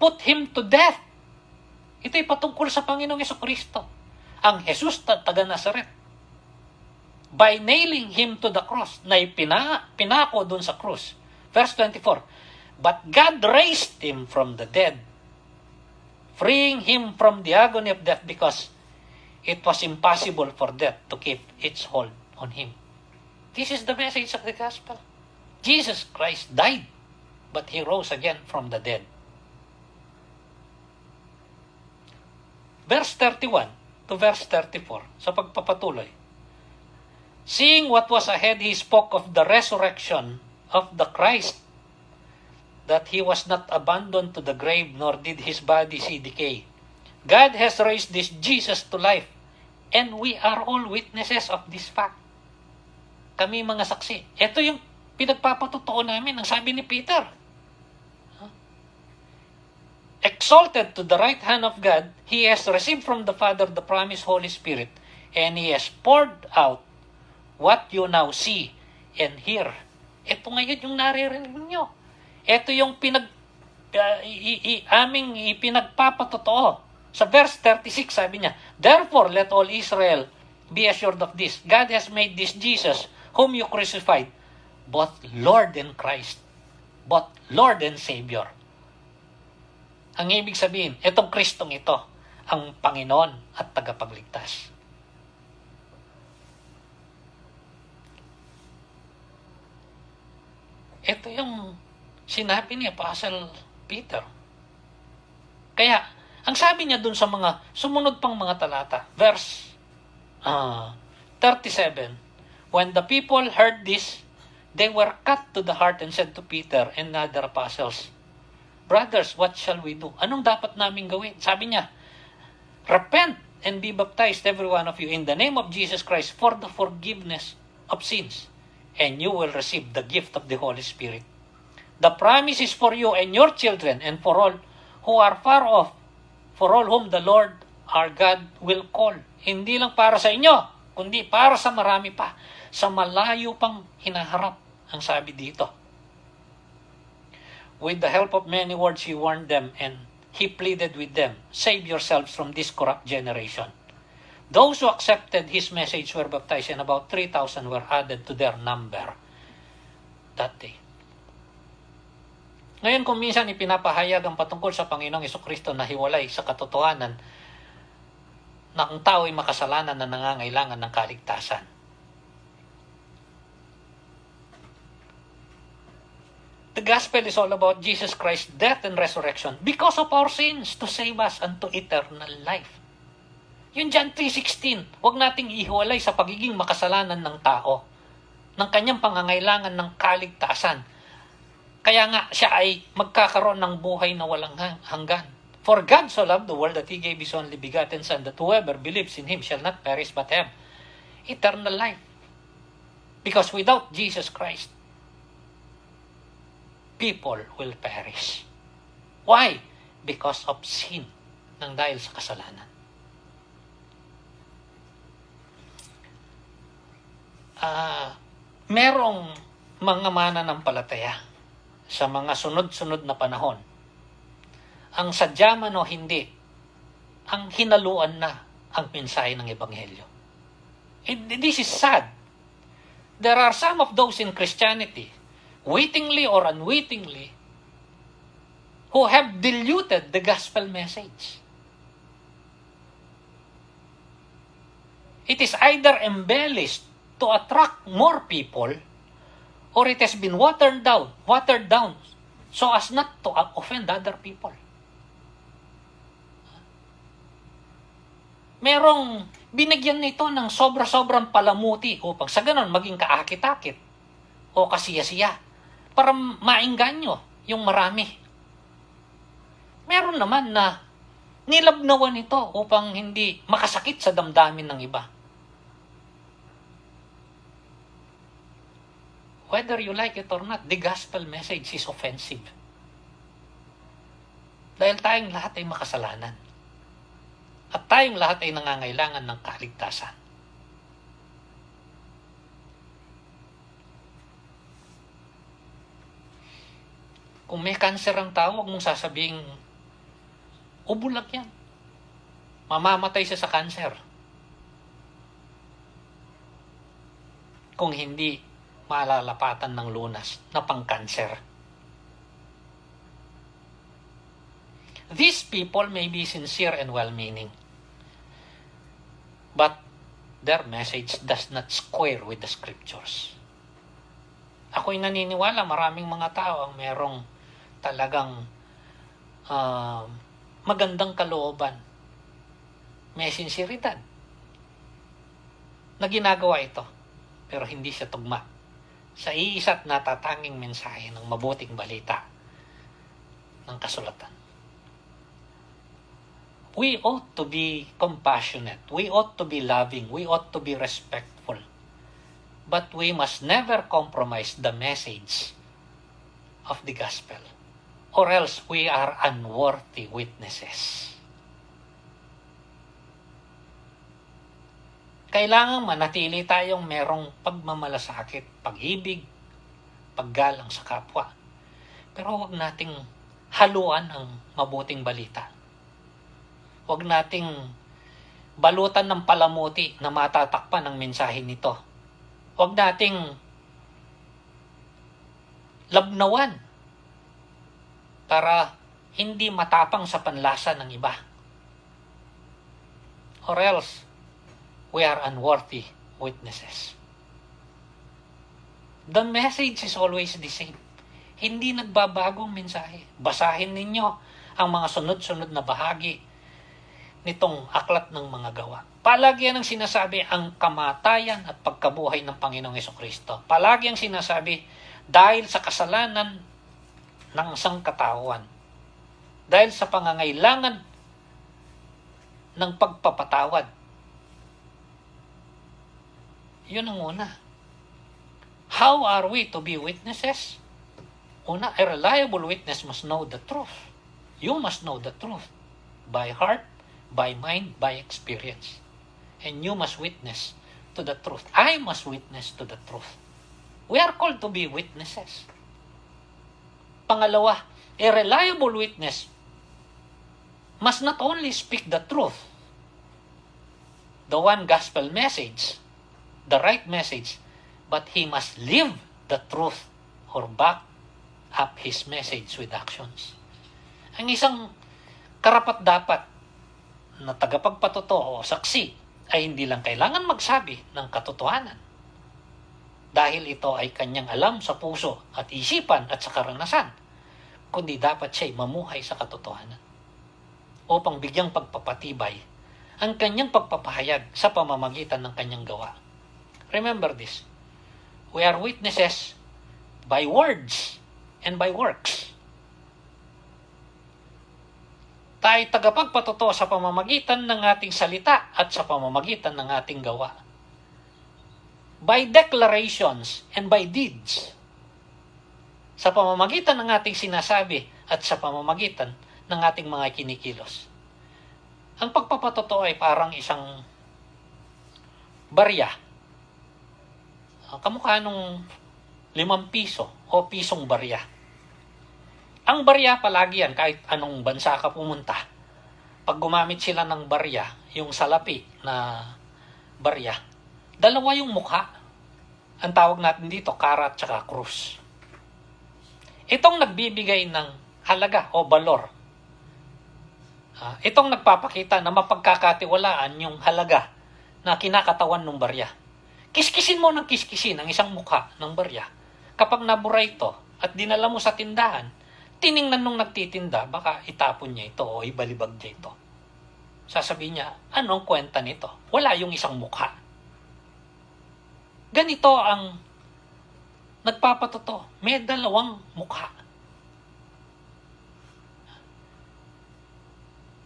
put Him to death." Ito'y patungkol sa Panginoong Jesucristo, ang Jesus taga Nazaret. By nailing Him to the cross, na pinako dun sa cross. Verse 24, "But God raised Him from the dead, freeing Him from the agony of death, because it was impossible for death to keep its hold on Him." This is the message of the gospel. Jesus Christ died, but He rose again from the dead. Verse 31 to verse 34, sa pagpapatuloy. "Seeing what was ahead, He spoke of the resurrection of the Christ, that He was not abandoned to the grave, nor did His body see decay. God has raised this Jesus to life, and we are all witnesses of this fact." Kami mga saksi. Ito yung pinagpapatotoo namin, ang sabi ni Peter. "Exalted to the right hand of God, He has received from the Father the promised Holy Spirit, and He has poured out what you now see and hear." Ito ngayon yung naririnig nyo. Ito yung aming ipinagpapatotoo. Sa verse 36, sabi niya, "Therefore, let all Israel be assured of this. God has made this Jesus, whom you crucified, both Lord and Christ, both Lord and Savior." Ang ibig sabihin, itong Kristong ito, ang Panginoon at tagapagligtas. Ito yung sinabi ni Apostle Peter. Kaya, Ang sabi niya dun sa mga sumunod pang mga talata, verse 37, when the people heard this, they were cut to the heart and said to Peter and other apostles, brothers, what shall we do? Anong dapat namin gawin? Sabi niya, repent and be baptized every one of you in the name of Jesus Christ for the forgiveness of sins, and you will receive the gift of the Holy Spirit. The promise is for you and your children and for all who are far off, for all whom the Lord our God will call. Hindi lang para sa inyo, kundi para sa marami pa, sa malayo pang hinaharap, ang sabi dito. With the help of many words, he warned them and he pleaded with them, save yourselves from this corrupt generation. Those who accepted his message were baptized, and about 3,000 were added to their number that day. Ngayon, kung minsan ipinapahayag ang patungkol sa Panginoong Jesucristo na hiwalay sa katotohanan na ang tao ay makasalanan na nangangailangan ng kaligtasan. The gospel is all about Jesus Christ's death and resurrection because of our sins to save us unto eternal life. Yung John 3:16, huwag nating ihiwalay sa pagiging makasalanan ng tao, ng kanyang pangangailangan ng kaligtasan. Kaya nga siya ay magkakaroon ng buhay na walang hanggan. For God so loved the world that He gave His only begotten Son, that whoever believes in Him shall not perish but have eternal life. Because without Jesus Christ, people will perish. Why? Because of sin, nang dahil sa kasalanan. Merong mga mananampalataya sa mga sunod-sunod na panahon, ang sadya man o hindi, ang hinaluan na ang mensahe ng Ebanghelyo. This is sad. There are some of those in Christianity, wittingly or unwittingly, who have diluted the gospel message. It is either embellished to attract more people, or it has been watered down so as not to offend other people. Merong binigyan nito ng sobra-sobrang palamuti upang sa ganon maging kaakit-akit o kasiya-siya para maingganyo yung marami. Meron naman na nilabnawan ito upang hindi makasakit sa damdamin ng iba. Whether you like it or not, the gospel message is offensive. Dahil tayong lahat ay makasalanan. At tayong lahat ay nangangailangan ng kaligtasan. Kung may cancer ang tao, huwag mong sasabing, ubulag yan. Mamamatay siya sa cancer. Kung hindi malalapatan ng lunas na pang-cancer. These people may be sincere and well-meaning, but their message does not square with the scriptures. Ako'y naniniwala maraming mga tao ang merong talagang magandang kalooban, may sinseridad na ginagawa ito, pero hindi siya tugma sa iisa't natatanging mensahe ng mabuting balita ng kasulatan. We ought to be compassionate. We ought to be loving. We ought to be respectful. But we must never compromise the message of the gospel, or else we are unworthy witnesses. Kailangan manatili tayong merong pagmamalasakit, pag-ibig, paggalang sa kapwa. Pero huwag nating haluan ang mabuting balita. Huwag nating balutan ng palamuti na matatakpan ang mensahe nito. Huwag nating labnawan para hindi matapang sa panlasa ng iba. Or else, we are unworthy witnesses. The message is always the same. Hindi nagbabago ang mensahe. Basahin ninyo ang mga sunod-sunod na bahagi nitong aklat ng mga gawa. Palagi ang sinasabi ang kamatayan at pagkabuhay ng Panginoong Hesukristo. Palagi ang sinasabi dahil sa kasalanan ng sangkatauhan. Dahil sa pangangailangan ng pagpapatawad. Yun ang una. How are we to be witnesses? Una, a reliable witness must know the truth. You must know the truth. By heart, by mind, by experience. And you must witness to the truth. I must witness to the truth. We are called to be witnesses. Pangalawa, a reliable witness must not only speak the truth, the one gospel message, the right message, but he must live the truth or back up his message with actions. Ang isang karapat-dapat na tagapagpatotoo o saksi ay hindi lang kailangan magsabi ng katotohanan dahil ito ay kanyang alam sa puso at isipan at sa karanasan, kundi dapat siya'y mamuhay sa katotohanan upang bigyang pagpapatibay ang kanyang pagpapahayag sa pamamagitan ng kanyang gawa. Remember this, we are witnesses by words and by works. Tayo tagapagpatotoo sa pamamagitan ng ating salita at sa pamamagitan ng ating gawa. By declarations and by deeds. Sa pamamagitan ng ating sinasabi at sa pamamagitan ng ating mga kinikilos. Ang pagpapatotoo ay parang isang barya. Kamukha nung 5 piso o pisong barya. Ang barya palagi yan, kahit anong bansa ka pumunta. Pag gumamit sila ng barya, yung salapi na barya, dalawa yung mukha. Ang tawag natin dito, karat tsaka krus. Itong nagbibigay ng halaga o balor. Itong nagpapakita na mapagkakatiwalaan yung halaga na kinakatawan ng barya. Kiskisin mo ng kiskisin ang isang mukha ng barya. Kapag nabura ito at dinala mo sa tindahan, tiningnan nung nagtitinda, baka itapon niya ito o ibalibag niya ito. Sasabihin niya, anong kwenta nito? Wala yung isang mukha. Ganito ang nagpapatotoo. May dalawang mukha.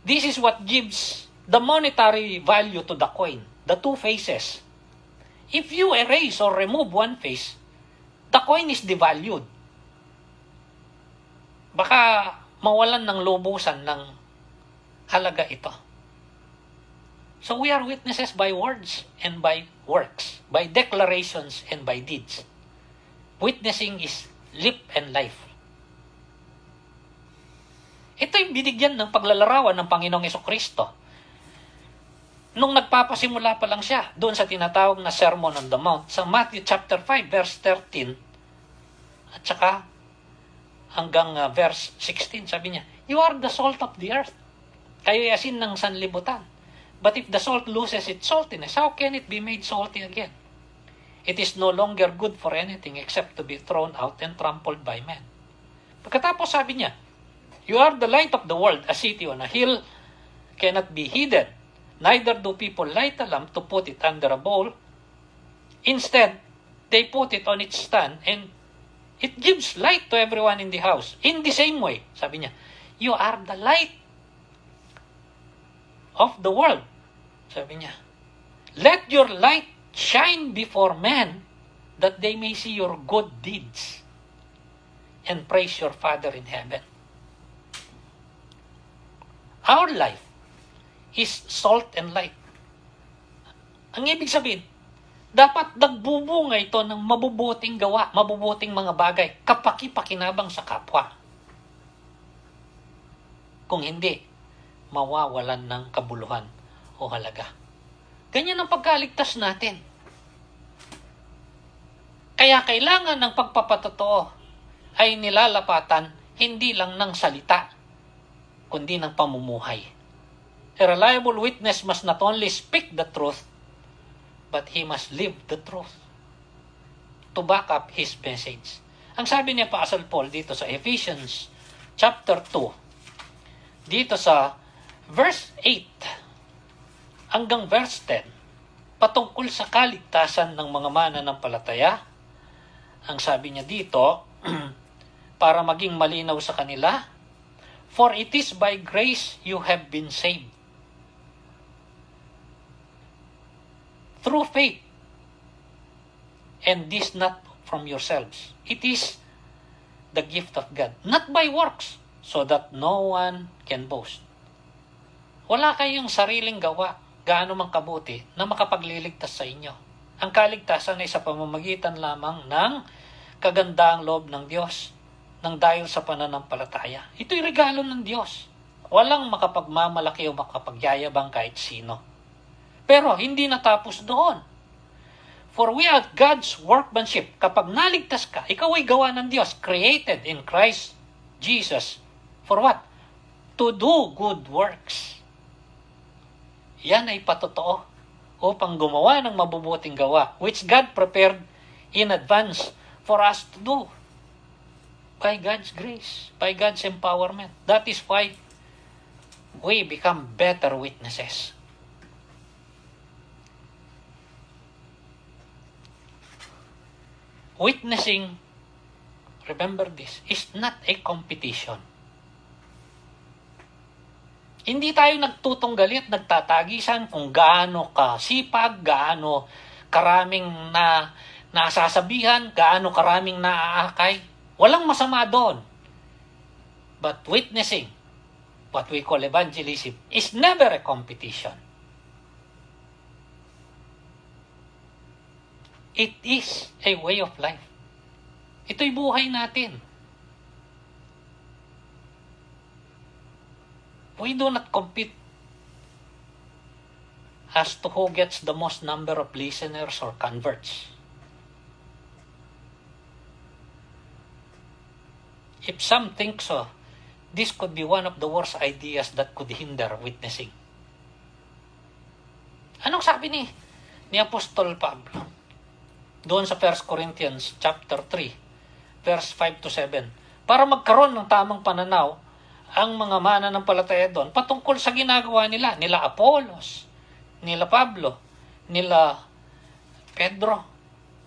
This is what gives the monetary value to the coin. The two faces. If you erase or remove one face, the coin is devalued. Baka mawalan ng lubusan ng halaga ito. So we are witnesses by words and by works, by declarations and by deeds. Witnessing is lip and life. Ito yung binigyan ng paglalarawan ng Panginoong Hesukristo. Nung nagpapasimula pa lang siya, doon sa tinatawag na Sermon on the Mount, sa Matthew chapter 5, verse 13, at saka hanggang verse 16, sabi niya, you are the salt of the earth. Kayo'y asin ng sanlibutan. But if the salt loses its saltiness, how can it be made salty again? It is no longer good for anything except to be thrown out and trampled by men. Pagkatapos sabi niya, you are the light of the world. A city on a hill cannot be hidden. Neither do people light a lamp to put it under a bowl. Instead, they put it on its stand and it gives light to everyone in the house. In the same way, sabi niya, you are the light of the world. Sabi niya, let your light shine before men that they may see your good deeds and praise your Father in heaven. Our life is salt and light. Ang ibig sabihin, dapat nagbubunga ito ng mabubuting gawa, mabubuting mga bagay, kapaki-pakinabang sa kapwa. Kung hindi, mawawalan ng kabuluhan o halaga. Ganyan ang pagkaligtas natin. Kaya kailangan ng pagpapatotoo ay nilalapatan hindi lang ng salita, kundi ng pamumuhay. A reliable witness must not only speak the truth, but he must live the truth to back up his message. Ang sabi niya pa Apostle Paul dito sa Ephesians chapter 2, dito sa verse 8, hanggang verse 10, patungkol sa kaligtasan ng mga mananampalataya. Ang sabi niya dito, para maging malinaw sa kanila, for it is by grace you have been saved, through faith, and this not from yourselves. It is the gift of God, not by works, so that no one can boast. Wala kayong sariling gawa, gaano man kabuti, na makapagliligtas sa inyo. Ang kaligtasan ay sa pamamagitan lamang ng kagandaang loob ng Diyos, nang dahil sa pananampalataya. Ito'y regalo ng Diyos. Walang makapagmamalaki o makapagyayabang kahit sino. Pero hindi natapos doon. For we are God's workmanship. Kapag naligtas ka, ikaw ay gawa ng Diyos, created in Christ Jesus. For what? To do good works. Yan ay patotoo upang gumawa ng mabubuting gawa, which God prepared in advance for us to do. By God's grace, by God's empowerment. That is why we become better witnesses. Witnessing, remember this, is not a competition. Hindi tayo nagtutunggali at nagtatagisan kung gaano kasipag, gaano karaming nasasabihan, gaano karaming naaakay. Walang masama doon. But witnessing, what we call evangelism, is never a competition. It is a way of life. Ito'y buhay natin. We do not compete as to who gets the most number of listeners or converts. If some think so, this could be one of the worst ideas that could hinder witnessing. Anong sabi ni Apostol Pablo? Doon sa 1 Corinthians chapter 3, verse 5 to 7. Para magkaroon ng tamang pananaw ang mga mananampalataya doon patungkol sa ginagawa nila Apollos, nila Pablo, nila Pedro.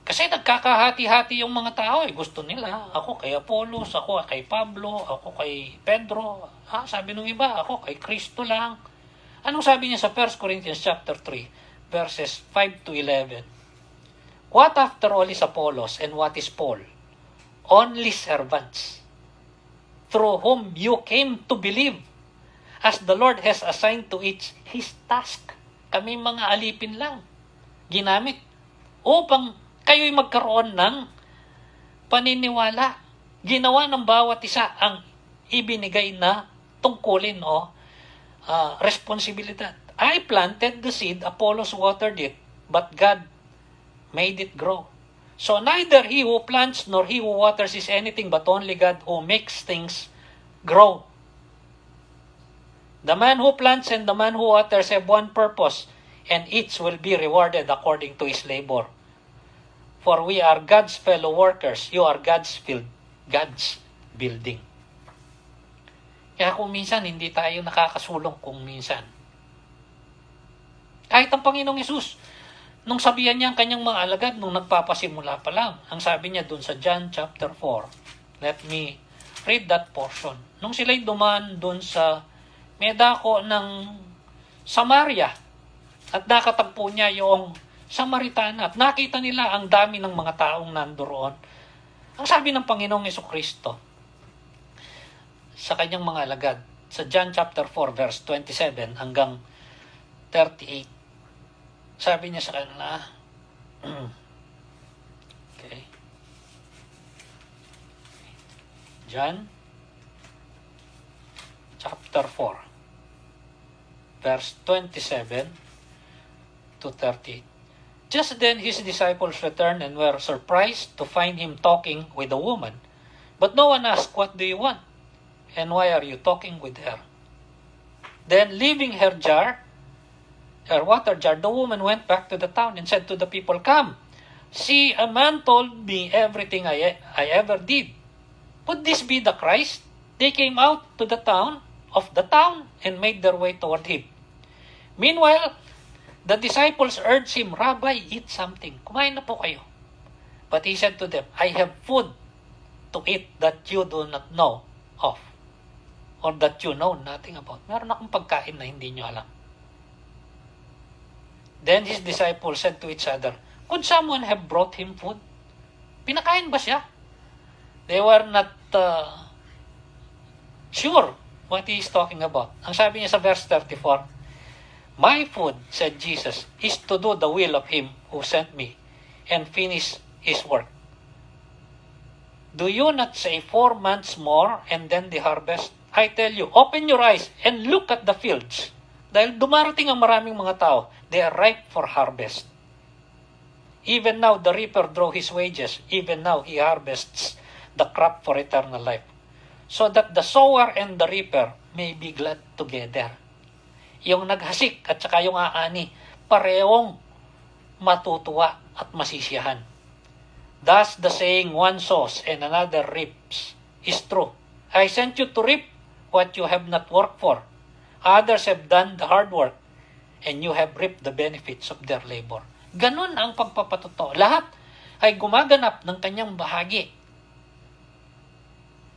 Kasi nagkakahati-hati yung mga tao. Gusto nila, ako kay Apollos, ako kay Pablo, ako kay Pedro. Sabi nung iba, ako kay Kristo lang. Anong sabi niya sa 1 Corinthians chapter 3, verses 5 to 11? What after all is Apollos and what is Paul? Only servants, through whom you came to believe, as the Lord has assigned to each his task. Kami mga alipin lang, ginamit upang kayo'y magkaroon ng paniniwala. Ginawa ng bawat isa ang ibinigay na tungkulin o responsibilidad. I planted the seed, Apollos watered it, but God made it grow. So neither he who plants nor he who waters is anything, but only God who makes things grow. The man who plants and the man who waters have one purpose, and each will be rewarded according to his labor. For we are God's fellow workers. You are God's building. Kaya kung minsan hindi tayo nakakasulong kung minsan. Kahit ang Panginoong Hesus, nung sabihan niya ang kanyang mga alagad, nung nagpapasimula pa lang, ang sabi niya dun sa John chapter 4, let me read that portion. Nung sila'y dumaan dun sa medako ng Samaria, at nakatagpo niya yung Samaritana, at nakita nila ang dami ng mga taong nandoon. Ang sabi ng Panginoong Jesucristo sa kanyang mga alagad, sa John chapter 4, verse 27 hanggang 38, sabi niya sa kanila, okay, John chapter 4, verse 27 to 38. Just then his disciples returned and were surprised to find him talking with a woman. But no one asked, what do you want? And why are you talking with her? Then leaving her water jar, the woman went back to the town and said to the people, come, see, a man told me everything I ever did. Would this be the Christ? They came out to the town and made their way toward him. Meanwhile, The disciples urged him, Rabbi, eat something. Kumain na po kayo. But he said to them, I have food to eat that you do not know of, or that you know nothing about. Meron akong pagkain na hindi nyo alam. Then his disciples said to each other, could someone have brought him food? Pinakain ba siya? They were not sure what he is talking about. Ang sabi niya sa verse 34, my food, said Jesus, is to do the will of him who sent me and finish his work. Do you not say 4 months more and then the harvest? I tell you, open your eyes and look at the fields. Dahil dumarating ang maraming mga tao, they are ripe for harvest. Even now the reaper draw his wages. Even now he harvests the crop for eternal life, so that the sower and the reaper may be glad together. Yung naghasik at saka yung aani, parehong matutuwa at masisiyahan. Thus the saying, one sows and another reaps, is true. I sent you to reap what you have not worked for. Others have done the hard work, and you have reaped the benefits of their labor. Ganon ang pagpapatuto. Lahat ay gumaganap ng kanyang bahagi.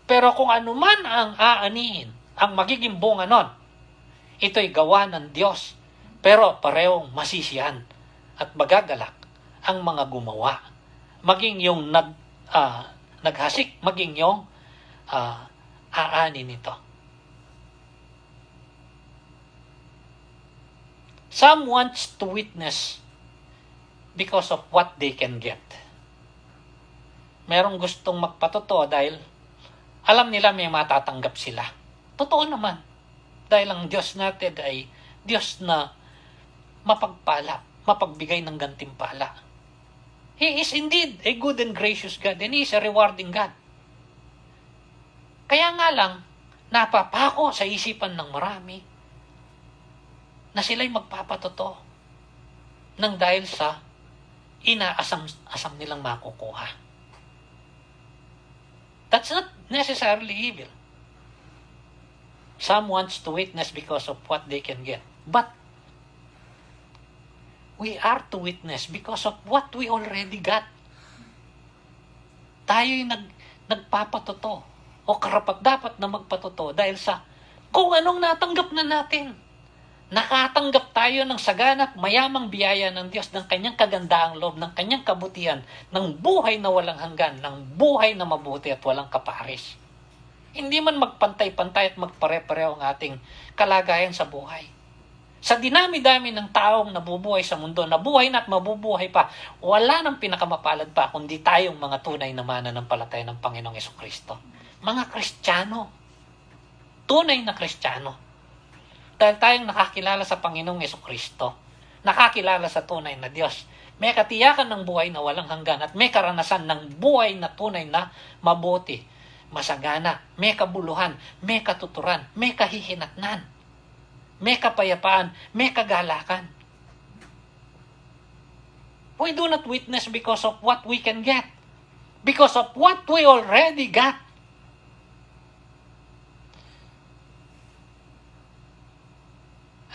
Pero kung anuman ang aanihin, ang magiging bunga nun, ito'y gawa ng Diyos. Pero parehong masisiyahan at magagalak ang mga gumawa. Maging yung naghasik, maging yung aani nito. Some wants to witness because of what they can get. Merong gustong magpatotoo dahil alam nila may matatanggap sila. Totoo naman. Dahil ang Diyos natin ay Diyos na mapagpala, mapagbigay ng gantimpala. He is indeed a good and gracious God, and He is a rewarding God. Kaya nga lang, napapako sa isipan ng marami na sila'y magpapatotoo nang dahil sa inaasam nilang makukuha. That's not necessarily evil. Some wants to witness because of what they can get. But we are to witness because of what we already got. Tayo'y nagpapatotoo o karapat-dapat na magpatotoo dahil sa kung anong natanggap na natin. Nakatanggap tayo ng sagana at mayamang biyaya ng Diyos, ng kanyang kagandaang loob, ng kanyang kabutihan, ng buhay na walang hanggan, ng buhay na mabuti at walang kaparis. Hindi man magpantay-pantay at magpare-pareho ang ating kalagayan sa buhay. Sa dinami-dami ng taong nabubuhay sa mundo, nabuhay na at mabubuhay pa, wala nang pinakamapalad pa kundi tayong mga tunay na mananampalataya ng Panginoong Jesucristo. Mga Kristiyano, tunay na Kristiyano. Dahil tayong nakakilala sa Panginoong Jesucristo, nakakilala sa tunay na Diyos, may katiyakan ng buhay na walang hanggan at may karanasan ng buhay na tunay na mabuti, masagana, may kabuluhan, may katuturan, may kahihinatnan, may kapayapaan, may kagalakan. We do not witness because of what we can get, because of what we already got.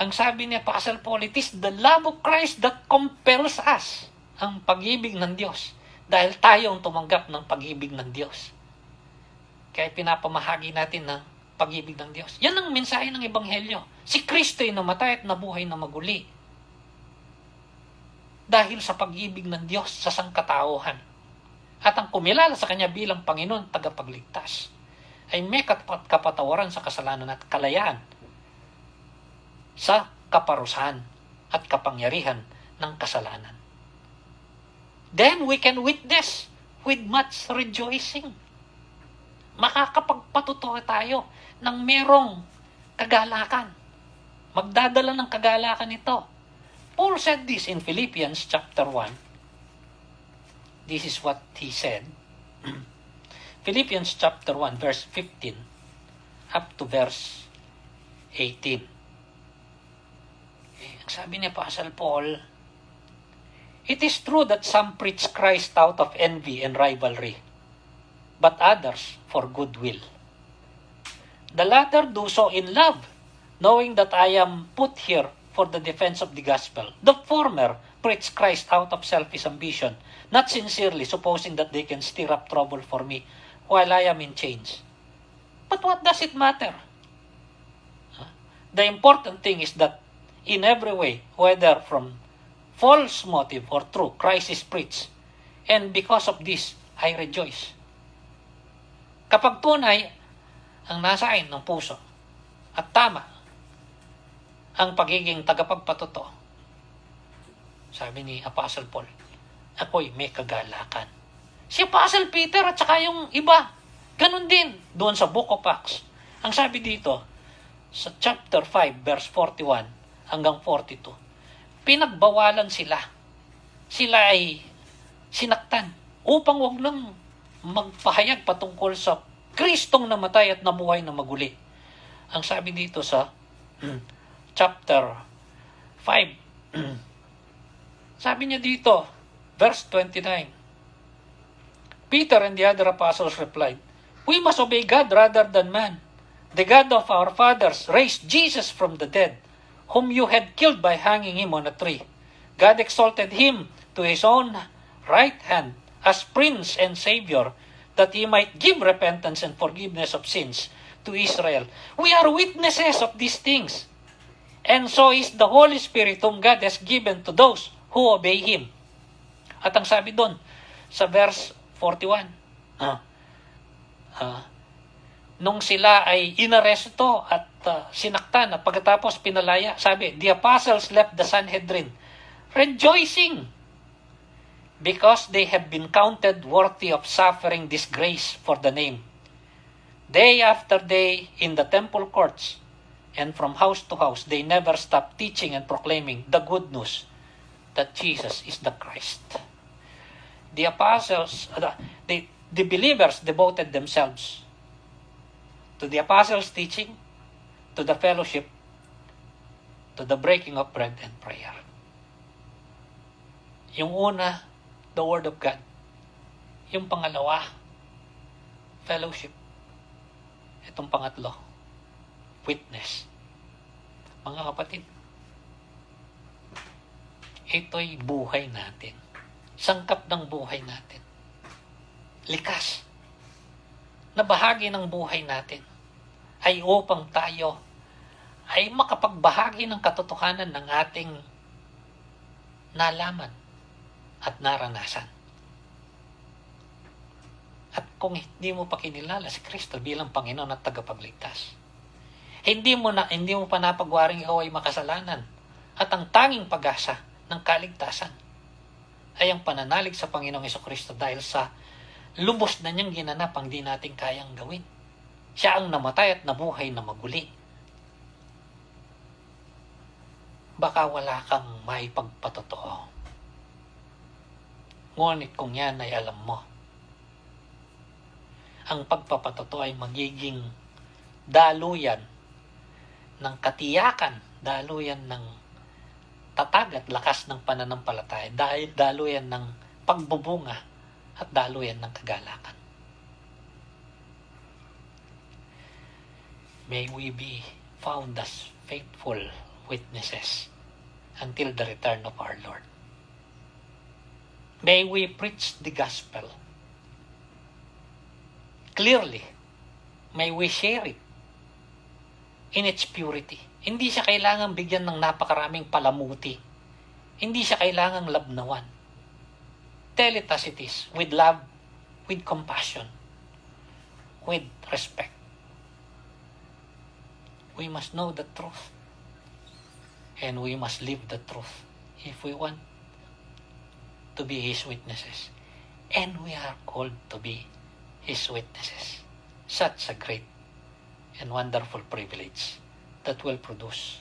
Ang sabi ni Apostle Paul, it is the love of Christ that compels us. Ang pag-ibig ng Diyos. Dahil tayo ang tumanggap ng pag-ibig ng Diyos. Kaya pinapamahagi natin ng pag-ibig ng Diyos. Yan ang mensahe ng Ebanghelyo. Si Kristo ay namatay at nabuhay na maguli. Dahil sa pag-ibig ng Diyos sa sangkatauhan. At ang kumilala sa Kanya bilang Panginoon tagapagligtas ay may kapatawaran sa kasalanan at kalayaan sa kaparusahan at kapangyarihan ng kasalanan. Then we can witness with much rejoicing. Makakapagpatutuwa tayo ng merong kagalakan. Magdadala ng kagalakan ito. Paul said this in Philippians chapter 1. This is what he said. Philippians chapter 1 verse 15 up to verse 18. Sabi ni Apostle Paul, it is true that some preach Christ out of envy and rivalry, but others for goodwill. The latter do so in love, knowing that I am put here for the defense of the gospel. The former preach Christ out of selfish ambition, not sincerely supposing that they can stir up trouble for me while I am in chains. But what does it matter? The important thing is that in every way, whether from false motive or true, Christ is preached. And because of this, I rejoice. Kapag tunay ang nasa akin ng puso at tama ang pagiging tagapagpatotoo, sabi ni Apostle Paul, ako'y may kagalakan. Si Apostle Peter at saka yung iba, ganun din doon sa Book of Acts. Ang sabi dito, sa chapter 5, verse 41 hanggang 42, pinagbawalan sila. Sila ay sinaktan upang wag nang magpahayag patungkol sa Kristong namatay at nabuhay na maguli. Ang sabi dito sa chapter 5, sabi niya dito, verse 29, Peter and the other apostles replied, "We must obey God rather than man. The God of our fathers raised Jesus from the dead, whom you had killed by hanging him on a tree. God exalted him to his own right hand as Prince and Savior, that he might give repentance and forgiveness of sins to Israel. We are witnesses of these things. And so is the Holy Spirit whom God has given to those who obey him." At ang sabi doon, sa verse 41, nung sila ay inaresto at sinaktan at pagkatapos pinalaya, sabi, the apostles left the Sanhedrin rejoicing because they have been counted worthy of suffering disgrace for the name. Day after day in the temple courts and from house to house, they never stopped teaching and proclaiming the good news that Jesus is the Christ. The apostles, the believers devoted themselves to the apostles' teaching, to the fellowship, to the breaking of bread and prayer. Yung una, the Word of God. Yung pangalawa, fellowship. Itong pangatlo, witness. Mga kapatid, ito'y buhay natin. Sangkap ng buhay natin. Likas na bahagi ng buhay natin ay upang tayo ay makapagbahagi ng katotohanan ng ating nalaman at naranasan. At kung hindi mo pa kinilala si Kristo bilang Panginoon at tagapagligtas, hindi mo pa napagwaring ikaw ay makasalanan, at ang tanging pag-asa ng kaligtasan ay ang pananalig sa Panginoong Jesucristo dahil sa lubos na niyang ginanap ang di natin kayang gawin. Siya ang namatay at nabuhay na maguli. Baka wala kang maipagpatotoo. Ngunit kung yan ay alam mo, ang pagpapatotoo ay magiging daluyan ng katiyakan, daluyan ng tatag at lakas ng pananampalataya, dahil daluyan ng pagbubunga at daluyan ng kagalakan. May we be found as faithful witnesses until the return of our Lord. May we preach the gospel clearly. May we share it in its purity. Hindi siya kailangang bigyan ng napakaraming palamuti. Hindi siya kailangang labnawan. Tell it as it is, with love, with compassion, with respect. We must know the truth, and we must live the truth if we want to be His witnesses. And we are called to be His witnesses. Such a great and wonderful privilege that will produce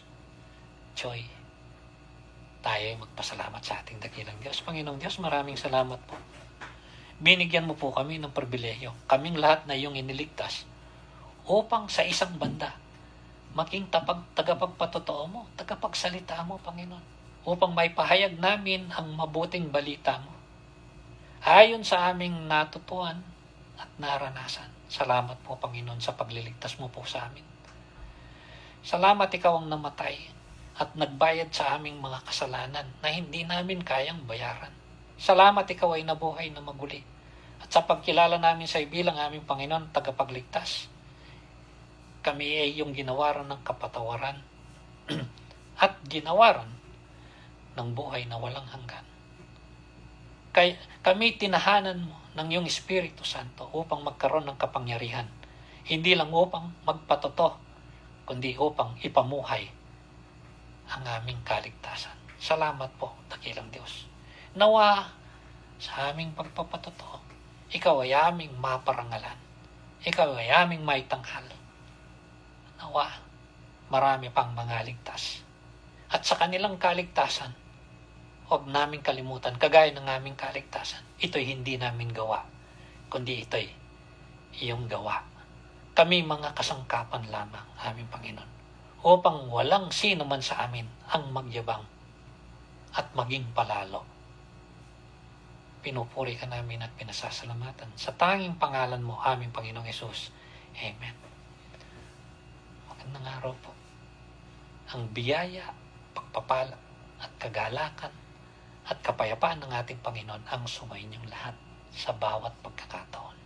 joy. Tayo ay magpasalamat sa ating dakilang Diyos. Panginoong Diyos, maraming salamat po. Binigyan mo po kami ng pribilehyo, kaming lahat na iyong iniligtas, upang sa isang banda, maging tagapagpatotoo mo, tagapagsalita mo, Panginoon, upang may pahayag namin ang mabuting balita mo. Ayon sa aming natutuan at naranasan. Salamat po, Panginoon, sa pagliligtas mo po sa amin. Salamat ikaw ang namatay at nagbayad sa aming mga kasalanan na hindi namin kayang bayaran. Salamat ikaw ay nabuhay na maguli. At sa pagkilala namin sa bilang aming Panginoon tagapagligtas, kami ay yung ginawaran ng kapatawaran at ginawaran ng buhay na walang hanggan. Kami tinahanan mo ng iyong Espiritu Santo upang magkaroon ng kapangyarihan. Hindi lang upang magpatoto, kundi upang ipamuhay ang aming kaligtasan. Salamat po, dakilang Diyos. Nawa sa aming pagpapatoto, ikaw ay aming maparangalan. Ikaw ay aming maitanghal. Nawa, marami pang mga ligtas. At sa kanilang kaligtasan, huwag naming kalimutan, kagaya ng aming kaligtasan, ito'y hindi namin gawa, kundi ito'y iyong gawa. Kami mga kasangkapan lamang, aming Panginoon, upang walang sino man sa amin ang magyabang at maging palalo. Pinupuri ka namin at pinasasalamatan sa tanging pangalan mo, aming Panginoong Yesus. Amen. Magandang araw po. Ang biyaya, pagpapala at kagalakan at kapayapaan ng ating Panginoon ang sumainyong lahat sa bawat pagkakataon.